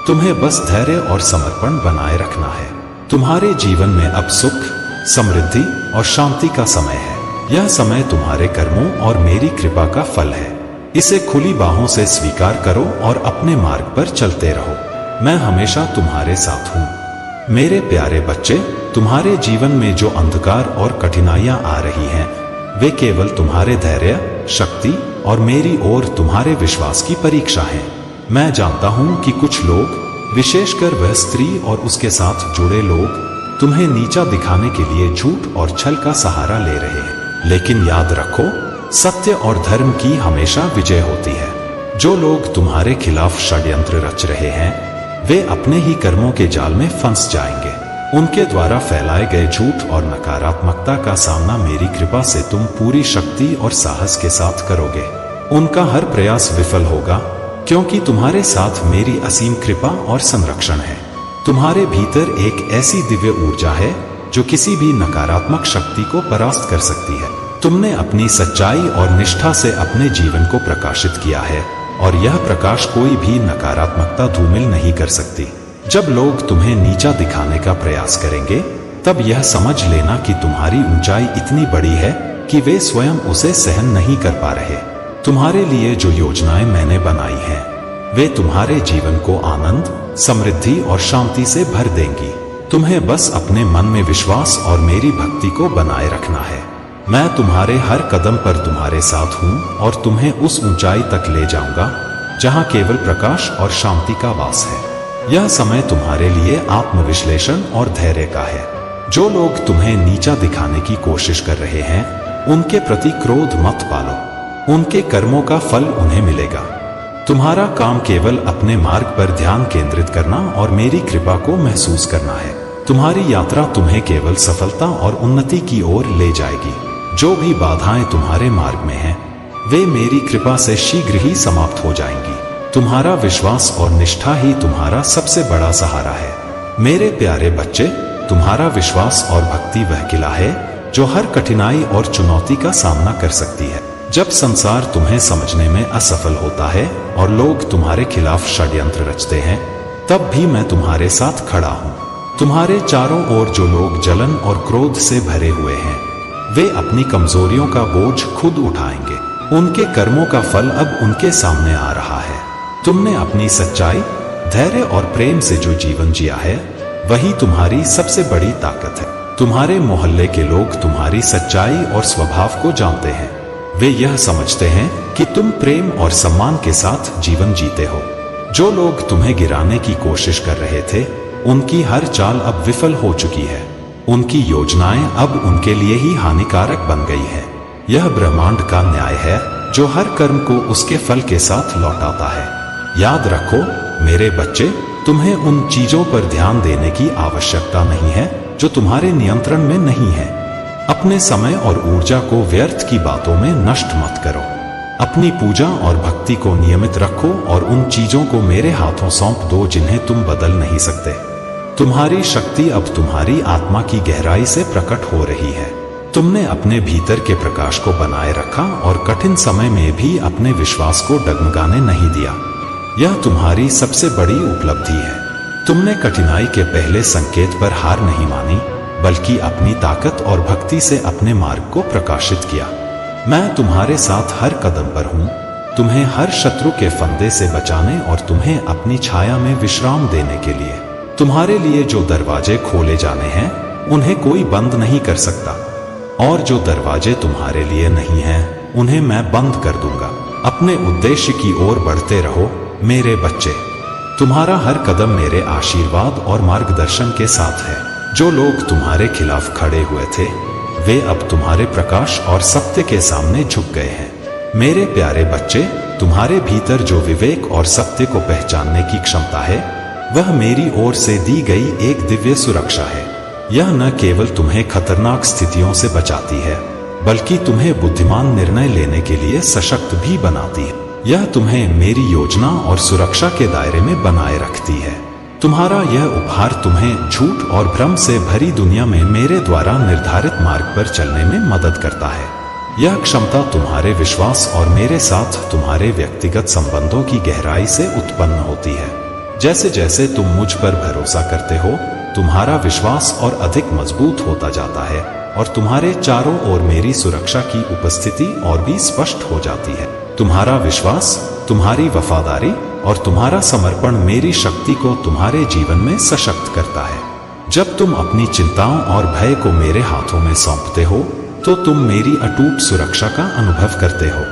तुम्हें बस धैर्य और समर्पण बनाए रखना है। तुम्हारे जीवन में अब सुख, समृद्धि और शांति का समय है। यह समय तुम्हारे कर्मों और मेरी कृपा का फल है। इसे खुली बाहों से स्वीकार करो और अपने मार्ग पर चलते रहो। मैं हमेशा तुम्हारे साथ हूँ। मेरे प्यारे बच्चे, तुम्हारे जीवन में जो अंधकार और कठिनाइयां आ रही हैं, वे केवल तुम्हारे धैर्य, शक्ति और मेरी ओर तुम्हारे विश्वास की परीक्षा है। मैं जानता हूं कि कुछ लोग, विशेषकर वह स्त्री और उसके साथ जुड़े लोग, तुम्हें नीचा दिखाने के लिए झूठ और छल का सहारा ले रहे हैं। लेकिन याद रखो, सत्य और धर्म की हमेशा विजय होती है। जो लोग तुम्हारे खिलाफ षड्यंत्र रच रहे हैं, वे अपने ही कर्मों के जाल में फंस जाएंगे। उनके द्वारा फैलाए गए झूठ और नकारात्मकता का सामना मेरी कृपा से तुम पूरी शक्ति और साहस के साथ करोगे। उनका हर प्रयास विफल होगा, क्योंकि तुम्हारे साथ मेरी असीम कृपा और संरक्षण है। तुम्हारे भीतर एक ऐसी दिव्य ऊर्जा है जो किसी भी नकारात्मक शक्ति को परास्त कर सकती है। तुमने अपनी सच्चाई और निष्ठा से अपने जीवन को प्रकाशित किया है और यह प्रकाश कोई भी नकारात्मकता धूमिल नहीं कर सकती। जब लोग तुम्हें नीचा दिखाने का प्रयास करेंगे, तब यह समझ लेना कि तुम्हारी ऊंचाई इतनी बड़ी है कि वे स्वयं उसे सहन नहीं कर पा रहे। तुम्हारे लिए जो योजनाएं मैंने बनाई हैं, वे तुम्हारे जीवन को आनंद, समृद्धि और शांति से भर देंगी। तुम्हें बस अपने मन में विश्वास और मेरी भक्ति को बनाए रखना है। मैं तुम्हारे हर कदम पर तुम्हारे साथ हूँ और तुम्हें उस ऊंचाई तक ले जाऊंगा जहाँ केवल प्रकाश और शांति का वास है। यह समय तुम्हारे लिए आत्मविश्लेषण और धैर्य का है। जो लोग तुम्हें नीचा दिखाने की कोशिश कर रहे हैं, उनके प्रति क्रोध मत पालो। उनके कर्मों का फल उन्हें मिलेगा। तुम्हारा काम केवल अपने मार्ग पर ध्यान केंद्रित करना और मेरी कृपा को महसूस करना है। तुम्हारी यात्रा तुम्हें केवल सफलता और उन्नति की ओर ले जाएगी। जो भी बाधाएं तुम्हारे मार्ग में हैं, वे मेरी कृपा से शीघ्र ही समाप्त हो जाएंगी। तुम्हारा विश्वास और निष्ठा ही तुम्हारा सबसे बड़ा सहारा है। मेरे प्यारे बच्चे, तुम्हारा विश्वास और भक्ति वह किला है जो हर कठिनाई और चुनौती का सामना कर सकती है। जब संसार तुम्हें समझने में असफल होता है और लोग तुम्हारे खिलाफ षड्यंत्र रचते हैं, तब भी मैं तुम्हारे साथ खड़ा हूँ। तुम्हारे चारों ओर जो लोग जलन और क्रोध से भरे हुए हैं, वे अपनी कमजोरियों का बोझ खुद उठाएंगे। उनके कर्मों का फल अब उनके सामने आ रहा है। तुमने अपनी सच्चाई, धैर्य और प्रेम से जो जीवन जिया है, वही तुम्हारी सबसे बड़ी ताकत है। तुम्हारे मोहल्ले के लोग तुम्हारी सच्चाई और स्वभाव को जानते हैं। वे यह समझते हैं कि तुम प्रेम और सम्मान के साथ जीवन जीते हो। जो लोग तुम्हें गिराने की कोशिश कर रहे थे, उनकी हर चाल अब विफल हो चुकी है। उनकी योजनाएं अब उनके लिए ही हानिकारक बन गई है। यह ब्रह्मांड का न्याय है जो हर कर्म को उसके फल के साथ लौटाता है। याद रखो मेरे बच्चे, तुम्हें उन चीजों पर ध्यान देने की आवश्यकता नहीं है जो तुम्हारे नियंत्रण में नहीं है। अपने समय और ऊर्जा को व्यर्थ की बातों में नष्ट मत करो। अपनी पूजा और भक्ति को नियमित रखो और उन चीजों को मेरे हाथों सौंप दो जिन्हें तुम बदल नहीं सकते। तुम्हारी शक्ति अब तुम्हारी आत्मा की गहराई से प्रकट हो रही है। तुमने अपने भीतर के प्रकाश को बनाए रखा और कठिन समय में भी अपने विश्वास को डगमगाने नहीं दिया। यह तुम्हारी सबसे बड़ी उपलब्धि है। तुमने कठिनाई के पहले संकेत पर हार नहीं मानी, बल्कि अपनी ताकत और भक्ति से अपने मार्ग को प्रकाशित किया। मैं तुम्हारे साथ हर कदम पर हूं, तुम्हें हर शत्रु के फंदे से बचाने और तुम्हें अपनी छाया में विश्राम देने के लिए। तुम्हारे लिए जो दरवाजे खोले जाने हैं, उन्हें कोई बंद नहीं कर सकता, और जो दरवाजे तुम्हारे लिए नहीं हैं, उन्हें मैं बंद कर दूंगा। अपने उद्देश्य की ओर बढ़ते रहो मेरे बच्चे। तुम्हारा हर कदम मेरे आशीर्वाद और मार्गदर्शन के साथ है। जो लोग तुम्हारे खिलाफ खड़े हुए थे, वे अब तुम्हारे प्रकाश और सत्य के सामने झुक गए हैं। मेरे प्यारे बच्चे, तुम्हारे भीतर जो विवेक और सत्य को पहचानने की क्षमता है, वह मेरी ओर से दी गई एक दिव्य सुरक्षा है। यह न केवल तुम्हें खतरनाक स्थितियों से बचाती है, बल्कि तुम्हें बुद्धिमान निर्णय लेने के लिए सशक्त भी बनाती है। यह तुम्हें मेरी योजना और सुरक्षा के दायरे में बनाए रखती है। तुम्हारा यह उपहार तुम्हें झूठ और भ्रम से भरी दुनिया में मेरे द्वारा निर्धारित मार्ग पर चलने में मदद करता है। यह क्षमता तुम्हारे विश्वास और मेरे साथ तुम्हारे व्यक्तिगत संबंधों की गहराई से उत्पन्न होती है। जैसे जैसे तुम मुझ पर भरोसा करते हो, तुम्हारा विश्वास और अधिक मजबूत होता जाता है और तुम्हारे चारों ओर मेरी सुरक्षा की उपस्थिति और भी स्पष्ट हो जाती है। तुम्हारा विश्वास, तुम्हारी वफादारी और तुम्हारा समर्पण मेरी शक्ति को तुम्हारे जीवन में सशक्त करता है। जब तुम अपनी चिंताओं और भय को मेरे हाथों में सौंपते हो, तो तुम मेरी अटूट सुरक्षा का अनुभव करते हो।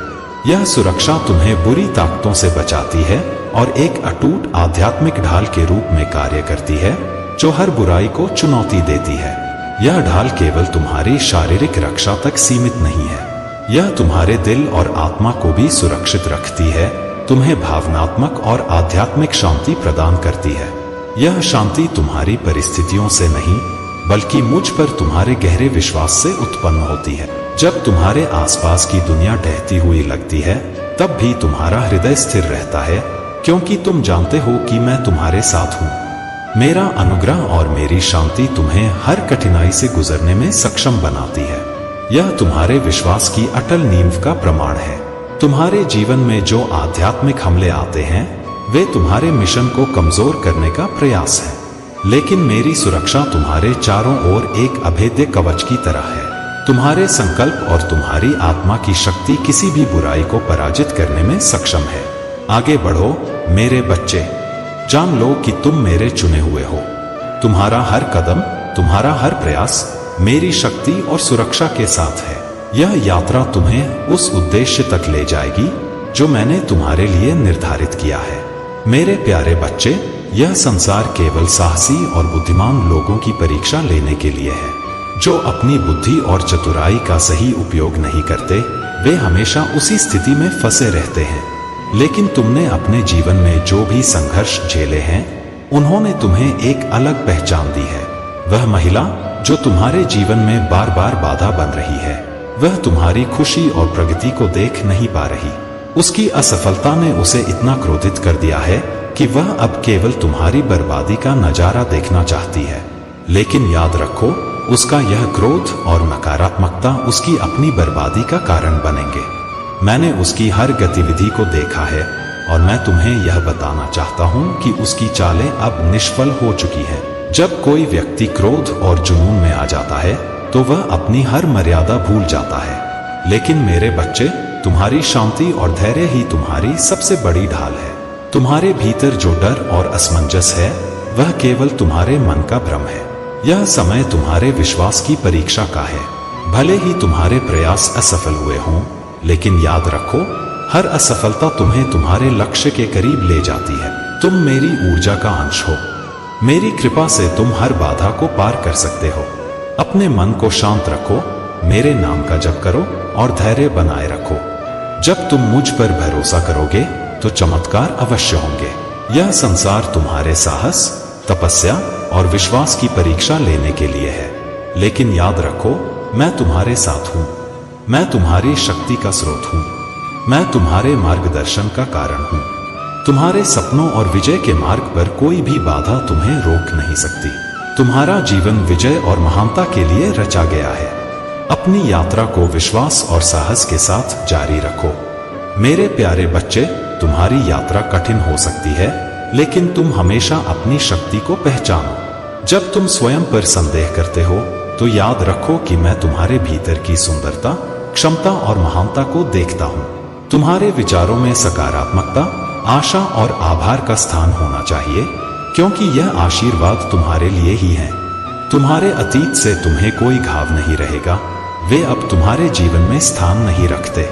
यह सुरक्षा तुम्हें बुरी ताकतों से बचाती है और एक अटूट आध्यात्मिक ढाल के रूप में कार्य करती है, जो हर बुराई को चुनौती देती है। यह ढाल केवल तुम्हारी शारीरिक रक्षा तक सीमित नहीं है, यह तुम्हारे दिल और आत्मा को भी सुरक्षित रखती है, तुम्हें भावनात्मक और आध्यात्मिक शांति प्रदान करती है। यह शांति तुम्हारी परिस्थितियों से नहीं, बल्कि मुझ पर तुम्हारे गहरे विश्वास से उत्पन्न होती है। जब तुम्हारे आसपास की दुनिया ढहती हुई लगती है, तब भी तुम्हारा हृदय स्थिर रहता है, क्योंकि तुम जानते हो कि मैं तुम्हारे साथ हूँ। मेरा अनुग्रह और मेरी शांति तुम्हें हर कठिनाई से गुजरने में सक्षम बनाती है। यह तुम्हारे विश्वास की अटल नींव का प्रमाण है। तुम्हारे जीवन में जो आध्यात्मिक हमले आते हैं, वे तुम्हारे मिशन को कमजोर करने का प्रयास है, लेकिन मेरी सुरक्षा तुम्हारे चारों ओर एक अभेद्य कवच की तरह है। तुम्हारे संकल्प और तुम्हारी आत्मा की शक्ति किसी भी बुराई को पराजित करने में सक्षम है। आगे बढ़ो मेरे बच्चे, जान लो कि तुम मेरे चुने हुए हो। तुम्हारा हर कदम, तुम्हारा हर प्रयास मेरी शक्ति और सुरक्षा के साथ है। यह यात्रा तुम्हें उस उद्देश्य तक ले जाएगी जो मैंने तुम्हारे लिए निर्धारित किया है। मेरे प्यारे बच्चे, यह संसार केवल साहसी और बुद्धिमान लोगों की परीक्षा लेने के लिए है। जो अपनी बुद्धि और चतुराई का सही उपयोग नहीं करते, वे हमेशा उसी स्थिति में फंसे रहते हैं। लेकिन तुमने अपने जीवन में जो भी संघर्ष झेले हैं, उन्होंने तुम्हें एक अलग पहचान दी है। वह महिला जो तुम्हारे जीवन में बार बार बाधा बन रही है, वह तुम्हारी खुशी और प्रगति को देख नहीं पा रही। उसकी असफलता ने उसे इतना क्रोधित कर दिया है कि वह अब केवल तुम्हारी बर्बादी का नजारा देखना चाहती है। लेकिन याद रखो, उसका यह क्रोध और नकारात्मकता उसकी अपनी बर्बादी का कारण बनेंगे। मैंने उसकी हर गतिविधि को देखा है और मैं तुम्हें यह बताना चाहता हूं कि उसकी चालें अब निष्फल हो चुकी हैं। जब कोई व्यक्ति क्रोध और जुनून में आ जाता है तो वह अपनी हर मर्यादा भूल जाता है। लेकिन मेरे बच्चे, तुम्हारी शांति और धैर्य ही तुम्हारी सबसे बड़ी ढाल है। तुम्हारे भीतर जो डर और असमंजस है वह केवल तुम्हारे मन का भ्रम है। यह समय तुम्हारे विश्वास की परीक्षा का है। भले ही तुम्हारे प्रयास असफल हुए हों, लेकिन याद रखो, हर असफलता तुम्हें तुम्हारे लक्ष्य के करीब ले जाती है। तुम मेरी ऊर्जा का अंश हो। मेरी कृपा से तुम हर बाधा को पार कर सकते हो। अपने मन को शांत रखो, मेरे नाम का जप करो और धैर्य बनाए रखो। जब तुम मुझ पर भरोसा करोगे तो चमत्कार अवश्य होंगे। यह संसार तुम्हारे साहस, तपस्या और विश्वास की परीक्षा लेने के लिए है। लेकिन याद रखो, मैं तुम्हारे साथ हूं। मैं तुम्हारी शक्ति का स्रोत हूं। मैं तुम्हारे मार्गदर्शन का कारण हूं। तुम्हारे सपनों और विजय के मार्ग पर कोई भी बाधा तुम्हें रोक नहीं सकती। तुम्हारा जीवन विजय और महानता के लिए रचा गया है। अपनी यात्रा को विश्वास और साहस के साथ जारी रखो। मेरे प्यारे बच्चे, तुम्हारी यात्रा कठिन हो सकती है, लेकिन तुम हमेशा अपनी शक्ति को पहचानो। जब तुम स्वयं पर संदेह करते हो तो याद रखो कि मैं तुम्हारे भीतर की सुंदरता, क्षमता और महानता को देखता हूं। तुम्हारे विचारों में सकारात्मकता, आशा और आभार का स्थान होना चाहिए, क्योंकि यह आशीर्वाद तुम्हारे लिए ही है। तुम्हारे अतीत से तुम्हें कोई घाव नहीं रहेगा। वे अब तुम्हारे जीवन में स्थान नहीं रखते।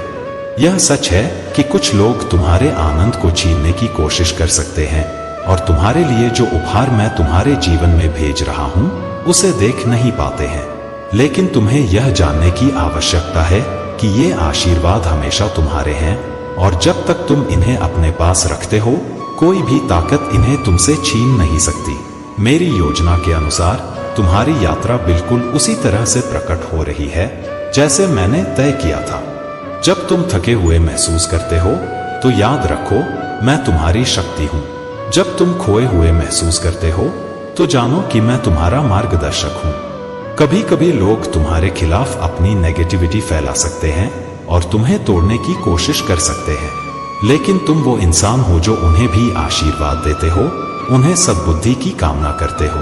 यह सच है कि कुछ लोग तुम्हारे आनंद को छीनने की कोशिश कर सकते हैं और तुम्हारे लिए जो उपहार मैं तुम्हारे जीवन में भेज रहा हूं उसे देख नहीं पाते हैं। लेकिन तुम्हें यह जानने की आवश्यकता है कि ये आशीर्वाद हमेशा तुम्हारे हैं और जब तक तुम इन्हें अपने पास रखते हो, कोई भी ताकत इन्हें तुमसे छीन नहीं सकती। मेरी योजना के अनुसार तुम्हारी यात्रा बिल्कुल उसी तरह से प्रकट हो रही है जैसे मैंने तय किया था। जब तुम थके हुए महसूस करते हो तो याद रखो, मैं तुम्हारी शक्ति हूं। जब तुम खोए हुए महसूस करते हो तो जानो कि मैं तुम्हारा मार्गदर्शक हूं। कभी कभी लोग तुम्हारे खिलाफ अपनी नेगेटिविटी फैला सकते हैं और तुम्हें तोड़ने की कोशिश कर सकते हैं, लेकिन तुम वो इंसान हो जो उन्हें भी आशीर्वाद देते हो, उन्हें सद्बुद्धि की कामना करते हो।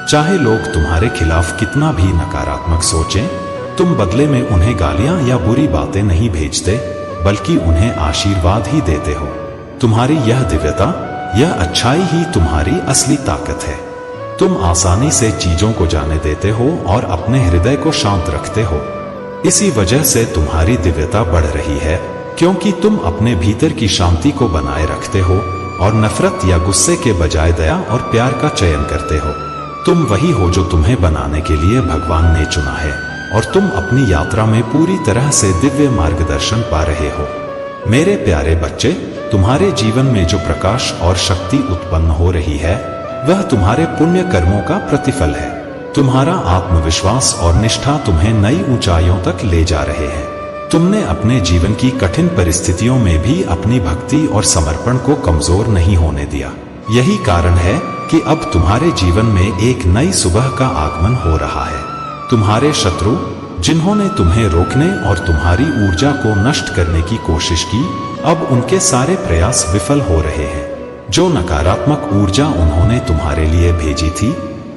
चाहे लोग तुम्हारे खिलाफ कितना भी नकारात्मक सोचें, तुम बदले में उन्हें गालियां या बुरी बातें नहीं भेजते, बल्कि उन्हें आशीर्वाद ही देते हो। तुम्हारी यह दिव्यता, यह अच्छाई ही तुम्हारी असली ताकत है। तुम आसानी से चीजों को जाने देते हो और अपने हृदय को शांत रखते हो। इसी वजह से तुम्हारी दिव्यता बढ़ रही है, क्योंकि तुम अपने भीतर की शांति को बनाए रखते हो और नफरत या गुस्से के बजाय दया और प्यार का चयन करते हो। तुम वही हो जो तुम्हें बनाने के लिए भगवान ने चुना है और तुम अपनी यात्रा में पूरी तरह से दिव्य मार्गदर्शन पा रहे हो। मेरे प्यारे बच्चे, तुम्हारे जीवन में जो प्रकाश और शक्ति उत्पन्न हो रही है वह तुम्हारे पुण्य कर्मों का प्रतिफल है। तुम्हारा आत्मविश्वास और निष्ठा तुम्हें नई ऊंचाइयों तक ले जा रहे हैं। तुमने अपने जीवन की कठिन परिस्थितियों में भी अपनी भक्ति और समर्पण को कमजोर नहीं होने दिया। यही कारण है कि अब तुम्हारे जीवन में एक नई सुबह का आगमन हो रहा है। तुम्हारे शत्रु, जिन्होंने तुम्हें रोकने और तुम्हारी ऊर्जा को नष्ट करने की कोशिश की, अब उनके सारे प्रयास विफल हो रहे हैं। जो नकारात्मक ऊर्जा उन्होंने तुम्हारे लिए भेजी थी,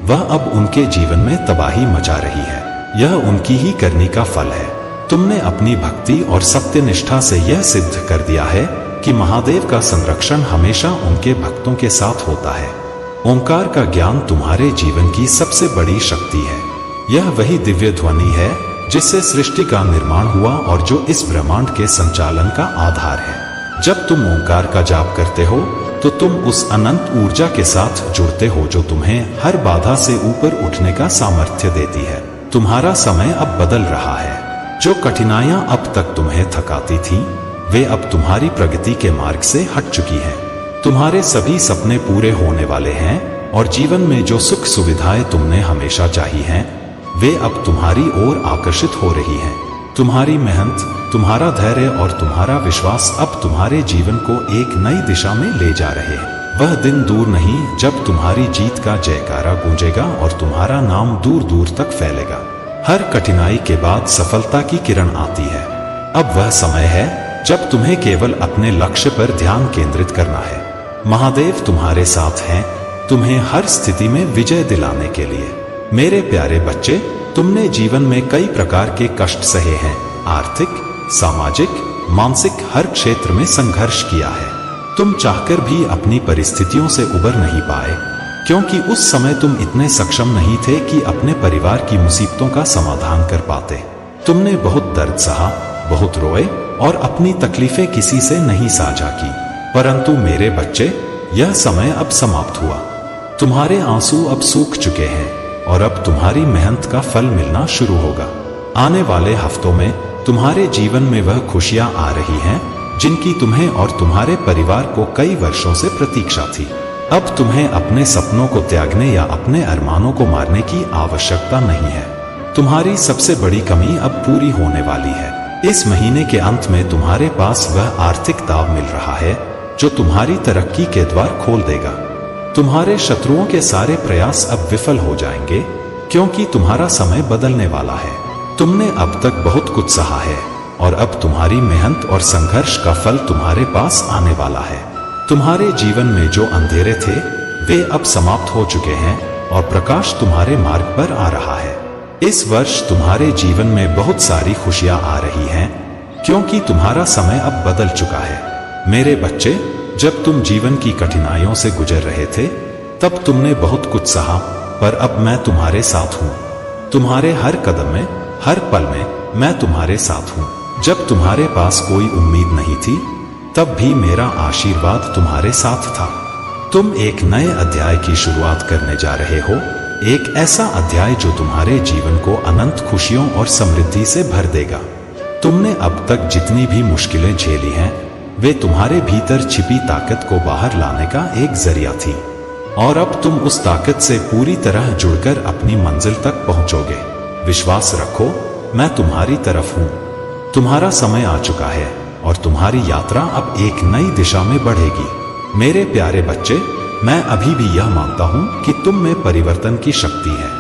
वह अब उनके जीवन में तबाही मचा रही है। यह उनकी ही करनी का फल है। तुमने अपनी भक्ति और सत्यनिष्ठा से यह सिद्ध कर दिया है कि महादेव का संरक्षण हमेशा उनके भक्तों के साथ होता है। ओंकार का ज्ञान तुम्हारे जीवन की सबसे बड़ी शक्ति है। यह वही दिव्य ध्वनि है जिससे सृष्टि का निर्माण हुआ और जो इस ब्रह्मांड के संचालन का आधार है। जब तुम ओंकार का जाप करते हो तो तुम उस अनंत ऊर्जा के साथ जुड़ते हो जो तुम्हें हर बाधा से ऊपर उठने का सामर्थ्य देती है। तुम्हारा समय अब बदल रहा है। जो कठिनाइयां अब तक तुम्हें थकाती थीं, वे अब तुम्हारी प्रगति के मार्ग से हट चुकी हैं। तुम्हारे सभी सपने पूरे होने वाले हैं और जीवन में जो सुख सुविधाएं तुमने हमेशा चाही हैं, वे अब तुम्हारी ओर आकर्षित हो रही हैं। तुम्हारी मेहनत, तुम्हारा धैर्य और तुम्हारा विश्वास अब तुम्हारे जीवन को एक नई दिशा में ले जा रहे हैं। वह दिन दूर नहीं जब तुम्हारी जीत का जयकारा गूंजेगा और तुम्हारा नाम दूर दूर तक फैलेगा। हर कठिनाई के बाद सफलता की किरण आती है। अब वह समय है जब तुम्हें केवल अपने लक्ष्य पर ध्यान केंद्रित करना है। महादेव तुम्हारे साथ हैं, तुम्हें हर स्थिति में विजय दिलाने के लिए। मेरे प्यारे बच्चे, तुमने जीवन में कई प्रकार के कष्ट सहे हैं। आर्थिक, सामाजिक, मानसिक हर क्षेत्र में संघर्ष किया है। तुम चाहकर भी अपनी परिस्थितियों से उबर नहीं पाए, क्योंकि उस समय तुम इतने सक्षम नहीं थे कि अपने परिवार की मुसीबतों का समाधान कर पाते। तुमने बहुत दर्द सहा, बहुत रोए और अपनी तकलीफें किसी से नहीं साझा की। परंतु मेरे बच्चे, यह समय अब समाप्त हुआ। तुम्हारे आंसू अब सूख चुके हैं और अब तुम्हारी मेहनत का फल मिलना शुरू होगा। आने वाले हफ्तों में तुम्हारे जीवन में वह खुशियां आ रही हैं जिनकी तुम्हें और तुम्हारे परिवार को कई वर्षों से प्रतीक्षा थी। अब तुम्हें अपने सपनों को त्यागने या अपने अरमानों को मारने की आवश्यकता नहीं है। तुम्हारी सबसे बड़ी कमी अब पूरी होने वाली है। इस महीने के अंत में तुम्हारे पास वह आर्थिक दाव मिल रहा है जो तुम्हारी तरक्की के द्वार खोल देगा। तुम्हारे शत्रुओं के सारे प्रयास अब विफल हो जाएंगे, क्योंकि तुम्हारा समय बदलने वाला है। तुमने अब तक बहुत कुछ सहा है और अब तुम्हारी मेहनत और संघर्ष का फल तुम्हारे पास आने वाला है। तुम्हारे जीवन में जो अंधेरे थे वे अब समाप्त हो चुके हैं और प्रकाश तुम्हारे मार्ग पर आ रहा है। इस वर्ष तुम्हारे जीवन में बहुत सारी खुशियां आ रही हैं, क्योंकि तुम्हारा समय अब बदल चुका है। मेरे बच्चे, जब तुम जीवन की कठिनाइयों से गुजर रहे थे तब तुमने बहुत कुछ सहा, पर अब मैं तुम्हारे साथ हूं। तुम्हारे हर कदम में, हर पल में मैं तुम्हारे साथ हूं। जब तुम्हारे पास कोई उम्मीद नहीं थी तब भी मेरा आशीर्वाद तुम्हारे साथ था। तुम एक नए अध्याय की शुरुआत करने जा रहे हो, एक ऐसा अध्याय जो तुम्हारे जीवन को अनंत खुशियों और समृद्धि से भर देगा। तुमने अब तक जितनी भी मुश्किलें झेली हैं वे तुम्हारे भीतर छिपी ताकत को बाहर लाने का एक जरिया थी, और अब तुम उस ताकत से पूरी तरह जुड़कर अपनी मंजिल तक पहुंचोगे। विश्वास रखो, मैं तुम्हारी तरफ हूं। तुम्हारा समय आ चुका है और तुम्हारी यात्रा अब एक नई दिशा में बढ़ेगी। मेरे प्यारे बच्चे, मैं अभी भी यह मानता हूं कि तुम में परिवर्तन की शक्ति है।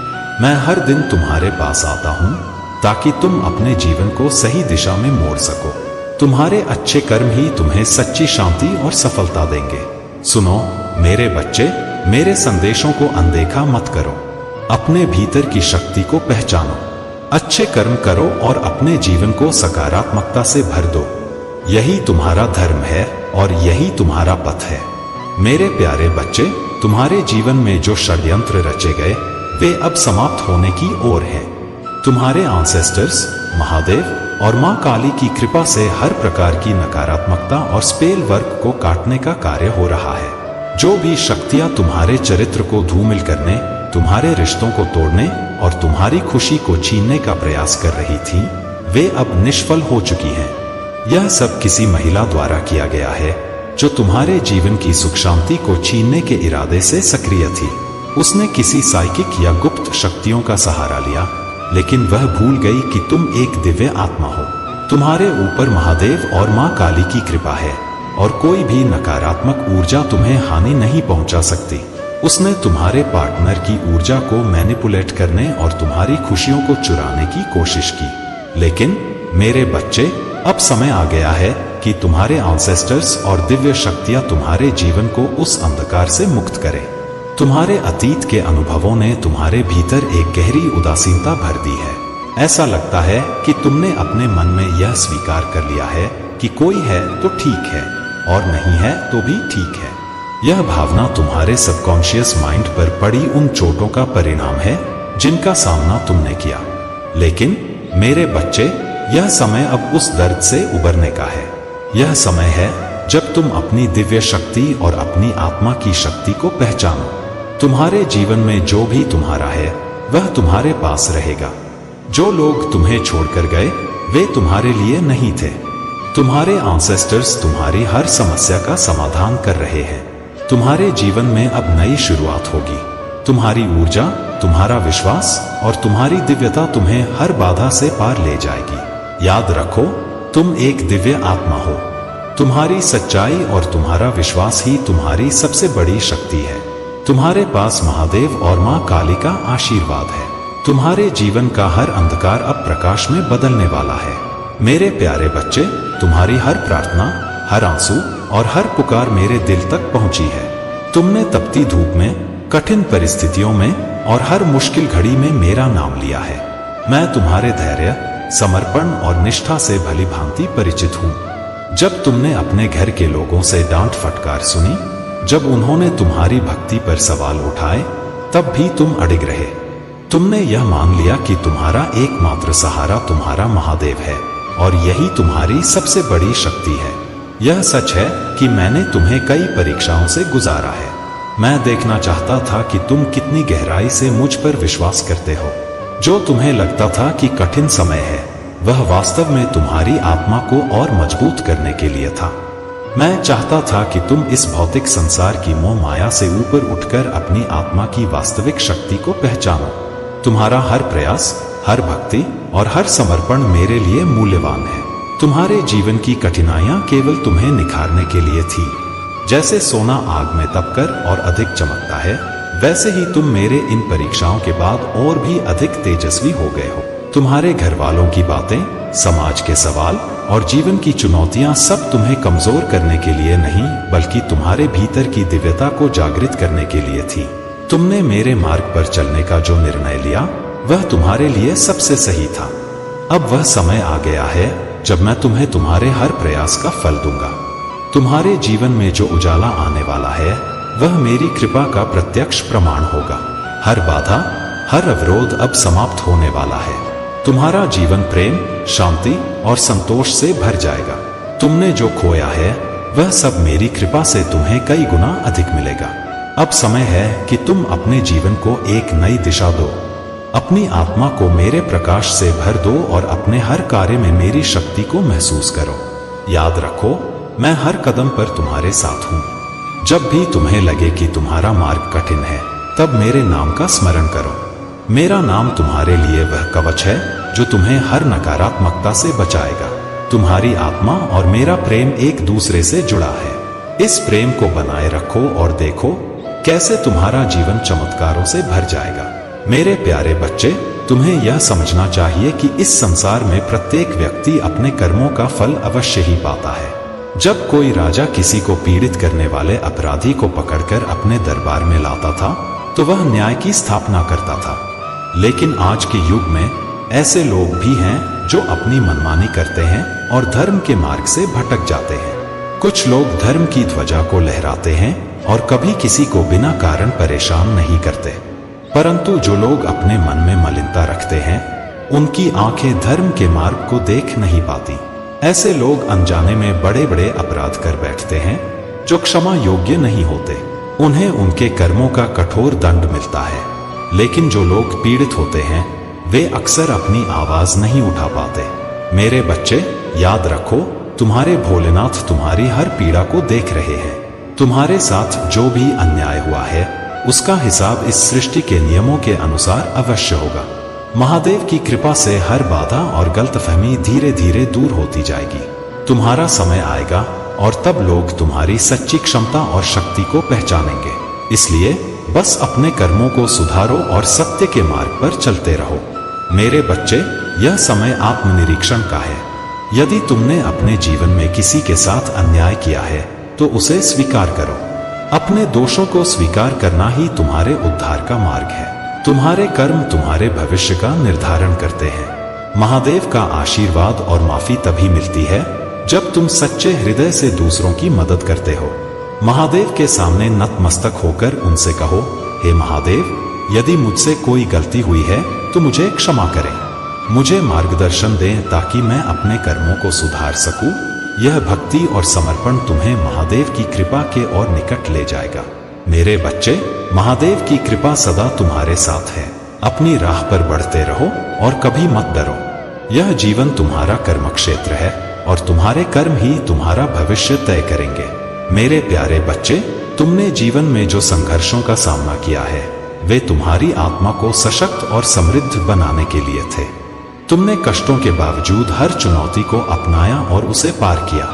मैं हर दिन तुम्हारे पास आता हूं ताकि तुम अपने जीवन को सही दिशा में मोड़ सको। तुम्हारे अच्छे कर्म ही तुम्हें सच्ची शांति और सफलता देंगे। सुनो मेरे बच्चे, मेरे संदेशों को अनदेखा मत करो। अपने भीतर की शक्ति को पहचानो, अच्छे कर्म करो और अपने जीवन को सकारात्मकता से भर दो। यही तुम्हारा धर्म है और यही तुम्हारा पथ है। मेरे प्यारे बच्चे, तुम्हारे जीवन में जो षड्यंत्र रचे गए वे अब समाप्त होने की ओर हैं। तुम्हारे एंसेस्टर्स, महादेव और मां काली की कृपा से हर प्रकार की नकारात्मकता और स्पेल वर्क को काटने का कार्य हो रहा है। जो भी शक्तियां तुम्हारे चरित्र को धूमिल करने, तुम्हारे रिश्तों को तोड़ने और तुम्हारी खुशी को छीनने का प्रयास कर रही थीं, वे अब निष्फल हो चुकी हैं। यह सब किसी महिला द्वारा किया गया है जो तुम्हारे जीवन की सुख शांति को छीनने के इरादे से सक्रिय थी। उसने किसी साइकिक या गुप्त शक्तियों का सहारा लिया, लेकिन वह भूल गई कि तुम एक दिव्य आत्मा हो। तुम्हारे ऊपर महादेव और मां काली की कृपा है और कोई भी नकारात्मक ऊर्जा तुम्हें हानि नहीं पहुंचा सकती। उसने तुम्हारे पार्टनर की ऊर्जा को मैनिपुलेट करने और तुम्हारी खुशियों को चुराने की कोशिश की। लेकिन मेरे बच्चे, अब समय आ गया है कि तुम्हारे एंसेस्टर्स और दिव्य शक्तियां तुम्हारे जीवन को उस अंधकार से मुक्त करें। तुम्हारे अतीत के अनुभवों ने तुम्हारे भीतर एक गहरी उदासीनता भर दी है। ऐसा लगता है कि तुमने अपने मन में यह स्वीकार कर लिया है कि कोई है तो ठीक है और नहीं है तो भी ठीक है। यह भावना तुम्हारे सबकॉन्शियस माइंड पर पड़ी उन चोटों का परिणाम है जिनका सामना तुमने किया। लेकिन मेरे बच्चे, यह समय अब उस दर्द से उबरने का है। यह समय है जब तुम अपनी दिव्य शक्ति और अपनी आत्मा की शक्ति को पहचानो। तुम्हारे जीवन में जो भी तुम्हारा है वह तुम्हारे पास रहेगा। जो लोग तुम्हें छोड़कर गए वे तुम्हारे लिए नहीं थे। तुम्हारे एंसेस्टर्स तुम्हारी हर समस्या का समाधान कर रहे हैं। तुम्हारे जीवन में अब नई शुरुआत होगी। तुम्हारी ऊर्जा, तुम्हारा विश्वास और तुम्हारी दिव्यता तुम्हें हर बाधा से पार ले जाएगी। याद रखो, तुम एक दिव्य आत्मा हो। तुम्हारी सच्चाई और तुम्हारा विश्वास ही तुम्हारी सबसे बड़ी शक्ति है। तुम्हारे पास महादेव और मां काली का आशीर्वाद है। तुम्हारे जीवन का हर अंधकार अब प्रकाश में बदलने वाला है। मेरे प्यारे बच्चे, तुम्हारी हर प्रार्थना, हर आंसू और हर पुकार मेरे दिल तक पहुंची है। तुमने तपती धूप में, कठिन परिस्थितियों में और हर मुश्किल घड़ी में मेरा नाम लिया है। मैं तुम्हारे धैर्य, समर्पण और निष्ठा से भली भांति परिचित हूँ। जब तुमने अपने घर के लोगों से डांट फटकार सुनी, जब उन्होंने तुम्हारी भक्ति पर सवाल उठाए, तब भी तुम अडिग रहे। तुमने यह मान लिया कि तुम्हारा एकमात्र सहारा तुम्हारा महादेव है और यही तुम्हारी सबसे बड़ी शक्ति है। यह सच है कि मैंने तुम्हें कई परीक्षाओं से गुजारा है। मैं देखना चाहता था कि तुम कितनी गहराई से मुझ पर विश्वास करते हो। जो तुम्हें लगता था कि कठिन समय है, वह वास्तव में तुम्हारी आत्मा को और मजबूत करने के लिए था। मैं चाहता था कि तुम इस भौतिक संसार की मोह माया से ऊपर उठकर अपनी आत्मा की वास्तविक शक्ति को पहचानो। तुम्हारा हर प्रयास, हर भक्ति और हर समर्पण मेरे लिए मूल्यवान है। तुम्हारे जीवन की कठिनाइयां केवल तुम्हें निखारने के लिए थी। जैसे सोना आग में तपकर और अधिक चमकता है, वैसे ही तुम मेरे इन परीक्षाओं के बाद और भी अधिक तेजस्वी हो गए हो। तुम्हारे घर वालों की बातें, समाज के सवाल और जीवन की चुनौतियां सब तुम्हें कमजोर करने के लिए नहीं, बल्कि तुम्हारे भीतर की दिव्यता को जागृत करने के लिए थी। तुमने मेरे मार्ग पर चलने का जो निर्णय लिया, वह तुम्हारे लिए सबसे सही था। अब वह समय आ गया है जब मैं तुम्हें तुम्हारे हर प्रयास का फल दूंगा। तुम्हारे जीवन में जो उजाला आने वाला है, वह मेरी कृपा का प्रत्यक्ष प्रमाण होगा। हर बाधा, हर अवरोध अब समाप्त होने वाला है। तुम्हारा जीवन प्रेम, शांति और संतोष से भर जाएगा। तुमने जो खोया है, वह सब मेरी कृपा से तुम्हें कई गुना अधिक मिलेगा। अब समय है कि तुम अपने जीवन को एक नई दिशा दो। अपनी आत्मा को मेरे प्रकाश से भर दो और अपने हर कार्य में मेरी शक्ति को महसूस करो। याद रखो, मैं हर कदम पर तुम्हारे साथ हूँ। जब भी तुम्हें लगे कि तुम्हारा मार्ग कठिन है, तब मेरे नाम का स्मरण करो। मेरा नाम तुम्हारे लिए वह कवच है जो तुम्हें हर नकारात्मकता से बचाएगा। तुम्हारी आत्मा और मेरा प्रेम एक दूसरे से जुड़ा है। इस प्रेम को बनाए रखो और देखो कैसे तुम्हारा जीवन चमत्कारों से भर जाएगा। मेरे प्यारे बच्चे, तुम्हें यह समझना चाहिए कि इस संसार में प्रत्येक व्यक्ति अपने कर्मों का फल अवश्य ही पाता है। जब कोई राजा किसी को पीड़ित करने वाले अपराधी को पकड़कर अपने दरबार में लाता था, तो वह न्याय की स्थापना करता था। लेकिन आज के युग में ऐसे लोग भी हैं जो अपनी मनमानी करते हैं और धर्म के मार्ग से भटक जाते हैं। कुछ लोग धर्म की ध्वजा को लहराते हैं और कभी किसी को बिना कारण परेशान नहीं करते, परंतु जो लोग अपने मन में मलिनता रखते हैं, उनकी आंखें धर्म के मार्ग को देख नहीं पाती। ऐसे लोग अनजाने में बड़े बड़े अपराध कर बैठते हैं जो क्षमा योग्य नहीं होते। उन्हें उनके कर्मों का कठोर दंड मिलता है। लेकिन जो लोग पीड़ित होते हैं, वे अक्सर अपनी आवाज नहीं उठा पाते। मेरे बच्चे, याद रखो, तुम्हारे भोलेनाथ तुम्हारी हर पीड़ा को देख रहे हैं। तुम्हारे साथ जो भी अन्याय हुआ है, उसका हिसाब इस सृष्टि के नियमों के अनुसार अवश्य होगा। महादेव की कृपा से हर बाधा और गलतफहमी धीरे धीरे दूर होती जाएगी। तुम्हारा समय आएगा और तब लोग तुम्हारी सच्ची क्षमता और शक्ति को पहचानेंगे। इसलिए बस अपने कर्मों को सुधारो और सत्य के मार्ग पर चलते रहो। मेरे बच्चे, यह समय आत्मनिरीक्षण का है। यदि तुमने अपने जीवन में किसी के साथ अन्याय किया है, तो उसे स्वीकार करो। अपने दोषों को स्वीकार करना ही तुम्हारे उद्धार का मार्ग है। तुम्हारे कर्म तुम्हारे भविष्य का निर्धारण करते हैं। महादेव का आशीर्वाद और माफी तभी मिलती है जब तुम सच्चे हृदय से दूसरों की मदद करते हो। महादेव के सामने नतमस्तक होकर उनसे कहो, हे महादेव, यदि मुझसे कोई गलती हुई है तो मुझे क्षमा करें। मुझे मार्गदर्शन दें ताकि मैं अपने कर्मों को सुधार सकूं। यह भक्ति और समर्पण तुम्हें महादेव की कृपा के और निकट ले जाएगा। मेरे बच्चे, महादेव की कृपा सदा तुम्हारे साथ है। अपनी राह पर बढ़ते रहो और कभी मत डरो। यह जीवन तुम्हारा कर्म क्षेत्र है और तुम्हारे कर्म ही तुम्हारा भविष्य तय करेंगे। मेरे प्यारे बच्चे, तुमने जीवन में जो संघर्षों का सामना किया है, वे तुम्हारी आत्मा को सशक्त और समृद्ध बनाने के लिए थे। तुमने कष्टों के बावजूद हर चुनौती को अपनाया और उसे पार किया।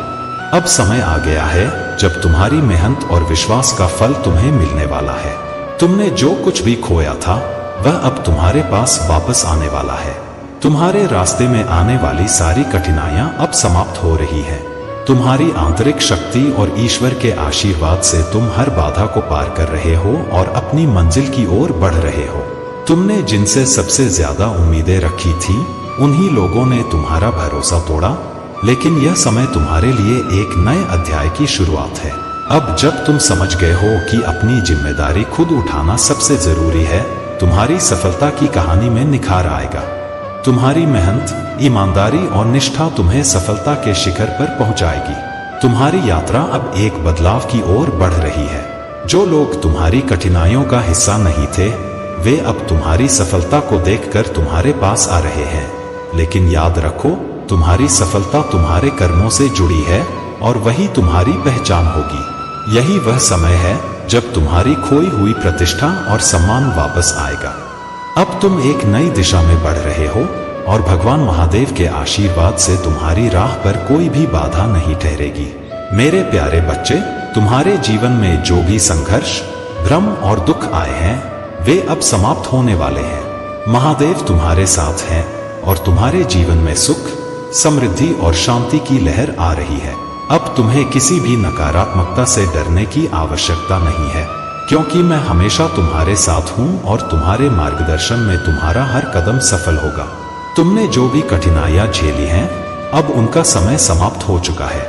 अब समय आ गया है जब तुम्हारी मेहनत और विश्वास का फल तुम्हें मिलने वाला है। तुमने जो कुछ भी खोया था, वह अब तुम्हारे पास वापस आने वाला है। तुम्हारे रास्ते में आने वाली सारी कठिनाइयां अब समाप्त हो रही हैं। तुम्हारी आंतरिक शक्ति और ईश्वर के आशीर्वाद से तुम हर बाधा को पार कर रहे हो और अपनी मंजिल की ओर बढ़ रहे हो। तुमने जिनसे सबसे ज्यादा उम्मीदें रखी थी, उन्हीं लोगों ने तुम्हारा भरोसा तोड़ा, लेकिन यह समय तुम्हारे लिए एक नए अध्याय की शुरुआत है। अब जब तुम समझ गए हो कि अपनी जिम्मेदारी खुद उठाना सबसे जरूरी है, तुम्हारी सफलता की कहानी में निखार आएगा। तुम्हारी मेहनत, ईमानदारी और निष्ठा तुम्हें सफलता के शिखर पर पहुंचाएगी। तुम्हारी यात्रा अब एक बदलाव की ओर बढ़ रही है। जो लोग तुम्हारी कठिनाइयों का हिस्सा नहीं थे, वे अब तुम्हारी सफलता को देखकर तुम्हारे पास आ रहे हैं। लेकिन याद रखो, तुम्हारी सफलता तुम्हारे कर्मों से जुड़ी है और वही तुम्हारी पहचान होगी। यही वह समय है जब तुम्हारी खोई हुई प्रतिष्ठा और सम्मान वापस आएगा। अब तुम एक नई दिशा में बढ़ रहे हो और भगवान महादेव के आशीर्वाद से तुम्हारी राह पर कोई भी बाधा नहीं ठहरेगी। मेरे प्यारे बच्चे, तुम्हारे जीवन में जो भी संघर्ष, भ्रम और दुख आए हैं, वे अब समाप्त होने वाले हैं। महादेव तुम्हारे साथ हैं और तुम्हारे जीवन में सुख, समृद्धि और शांति की लहर आ रही है। अब तुम्हें किसी भी नकारात्मकता से डरने की आवश्यकता नहीं है, क्योंकि मैं हमेशा तुम्हारे साथ हूं और तुम्हारे मार्गदर्शन में तुम्हारा हर कदम सफल होगा। तुमने जो भी कठिनाइयां झेली हैं, अब उनका समय समाप्त हो चुका है।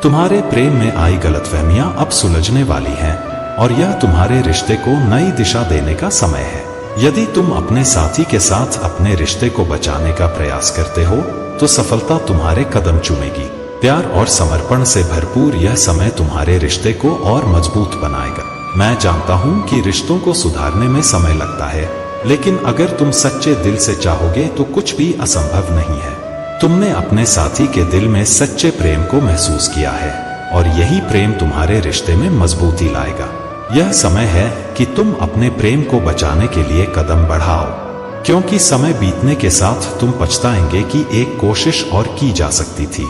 तुम्हारे प्रेम में आई गलतफहमियां अब सुलझने वाली हैं और यह तुम्हारे रिश्ते को नई दिशा देने का समय है। यदि तुम अपने साथी के साथ अपने रिश्ते को बचाने का प्रयास करते हो, तो सफलता तुम्हारे कदम चूमेगी। प्यार और समर्पण से भरपूर यह समय तुम्हारे रिश्ते को और मजबूत बनाएगा। मैं जानता हूं कि रिश्तों को सुधारने में समय लगता है, लेकिन अगर तुम सच्चे दिल से चाहोगे तो कुछ भी असंभव नहीं है। तुमने अपने साथी के दिल में सच्चे प्रेम को महसूस किया है और यही प्रेम तुम्हारे रिश्ते में मजबूती लाएगा। यह समय है कि तुम अपने प्रेम को बचाने के लिए कदम बढ़ाओ, क्योंकि समय बीतने के साथ तुम पछताएंगे कि एक कोशिश और की जा सकती थी।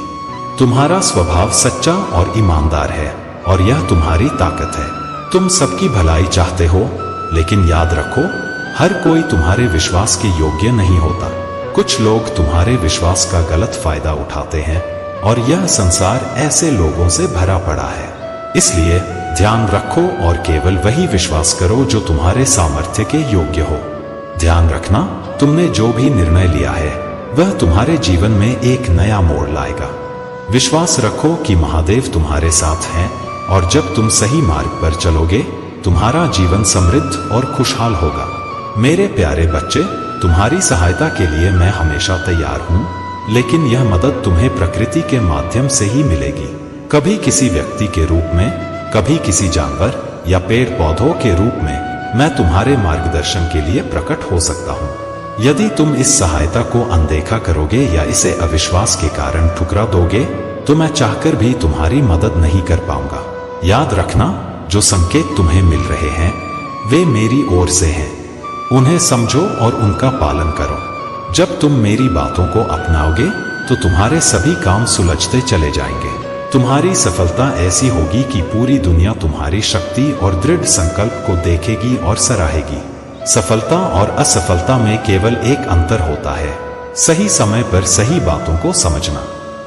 तुम्हारा स्वभाव सच्चा और ईमानदार है और यह तुम्हारी ताकत है। तुम सबकी भलाई चाहते हो, लेकिन याद रखो, हर कोई तुम्हारे विश्वास के योग्य नहीं होता। कुछ लोग तुम्हारे विश्वास का गलत फायदा उठाते हैं और यह संसार ऐसे लोगों से भरा पड़ा है। इसलिए ध्यान रखो और केवल वही विश्वास करो जो तुम्हारे सामर्थ्य के योग्य हो। ध्यान रखना, तुमने जो भी निर्णय लिया है, वह तुम्हारे जीवन में एक नया मोड़ लाएगा। विश्वास रखो कि महादेव तुम्हारे साथ हैं और जब तुम सही मार्ग पर चलोगे, तुम्हारा जीवन समृद्ध और खुशहाल होगा। मेरे प्यारे बच्चे, तुम्हारी सहायता के लिए मैं हमेशा तैयार हूं, लेकिन यह मदद तुम्हें प्रकृति के माध्यम से ही मिलेगी। कभी किसी व्यक्ति के रूप में, कभी किसी जानवर या पेड़ पौधों के रूप में मैं तुम्हारे मार्गदर्शन के लिए प्रकट हो सकता हूं। यदि तुम इस सहायता को अनदेखा करोगे या इसे अविश्वास के कारण ठुकरा दोगे, तो मैं चाहकर भी तुम्हारी मदद नहीं कर पाऊंगा। याद रखना, जो संकेत तुम्हें मिल रहे हैं, वे मेरी ओर से हैं। उन्हें समझो और उनका पालन करो। जब तुम मेरी बातों को अपनाओगे, तो तुम्हारे सभी काम सुलझते चले जाएंगे। तुम्हारी सफलता ऐसी होगी कि पूरी दुनिया तुम्हारी शक्ति और दृढ़ संकल्प को देखेगी और सराहेगी। सफलता और असफलता में केवल एक अंतर होता है, सही समय पर सही बातों को समझना।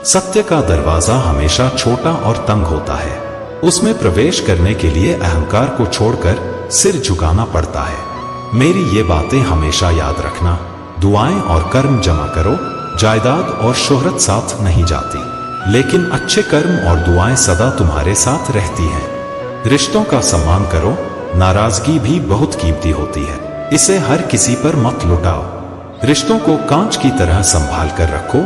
सत्य का दरवाजा हमेशा छोटा और तंग होता है। उसमें प्रवेश करने के लिए अहंकार को छोड़कर सिर झुकाना पड़ता है। मेरी ये बातें हमेशा याद रखना। दुआएं और कर्म जमा करो, जायदाद और शोहरत साथ नहीं जाती, लेकिन अच्छे कर्म और दुआएं सदा तुम्हारे साथ रहती हैं। रिश्तों का सम्मान करो, नाराजगी भी बहुत कीमती होती है, इसे हर किसी पर मत लुटाओ। रिश्तों को कांच की तरह संभाल कर रखो,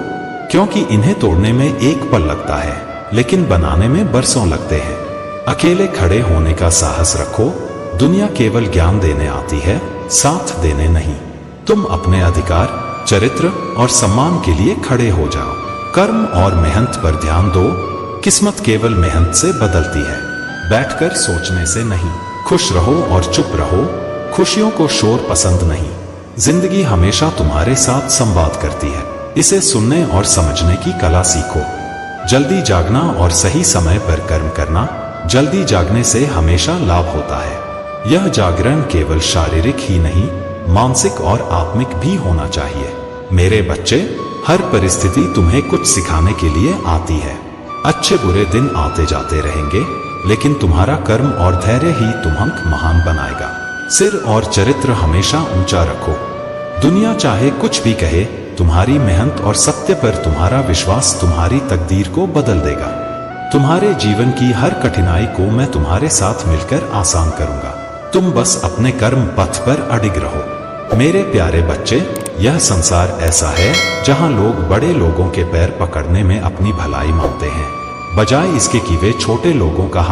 क्योंकि इन्हें तोड़ने में एक पल लगता है, लेकिन बनाने में बरसों लगते हैं। अकेले खड़े होने का साहस रखो। दुनिया केवल ज्ञान देने आती है, साथ देने नहीं। तुम अपने अधिकार, चरित्र और सम्मान के लिए खड़े हो जाओ। कर्म और मेहनत पर ध्यान दो। किस्मत केवल मेहनत से बदलती है, बैठकर सोचने से नहीं। खुश रहो और चुप रहो। खुशियों को शोर पसंद नहीं। जिंदगी हमेशा तुम्हारे साथ संवाद करती है, इसे सुनने और समझने की कला सीखो। जल्दी जागना और सही समय पर कर्म करना। जल्दी जागने से हमेशा लाभ होता है। यह जागरण केवल शारीरिक ही नहीं, मानसिक और आत्मिक भी होना चाहिए। मेरे बच्चे, हर परिस्थिति तुम्हें कुछ सिखाने के लिए आती है। अच्छे बुरे दिन आते जाते रहेंगे, लेकिन तुम्हारा कर्म और धैर्य ही तुम्हें महान बनाएगा। सिर और चरित्र हमेशा ऊंचा रखो। दुनिया चाहे कुछ भी कहे, तुम्हारी मेहनत और सत्य पर तुम्हारा विश्वास तुम्हारी तकदीर को बदल देगा। तुम्हारे जीवन की हर कठिनाई को मैं तुम्हारे साथ मिलकर आसान करूंगा। तुम बस अपने कर्म पथ पर अडिग रहो। मेरे प्यारे बच्चे, यह संसार ऐसा है जहां लोग बड़े लोगों के पैर पकड़ने में अपनी भलाई मानते हैं, बजाय इसके कि वे छोटे लोगों का हाथ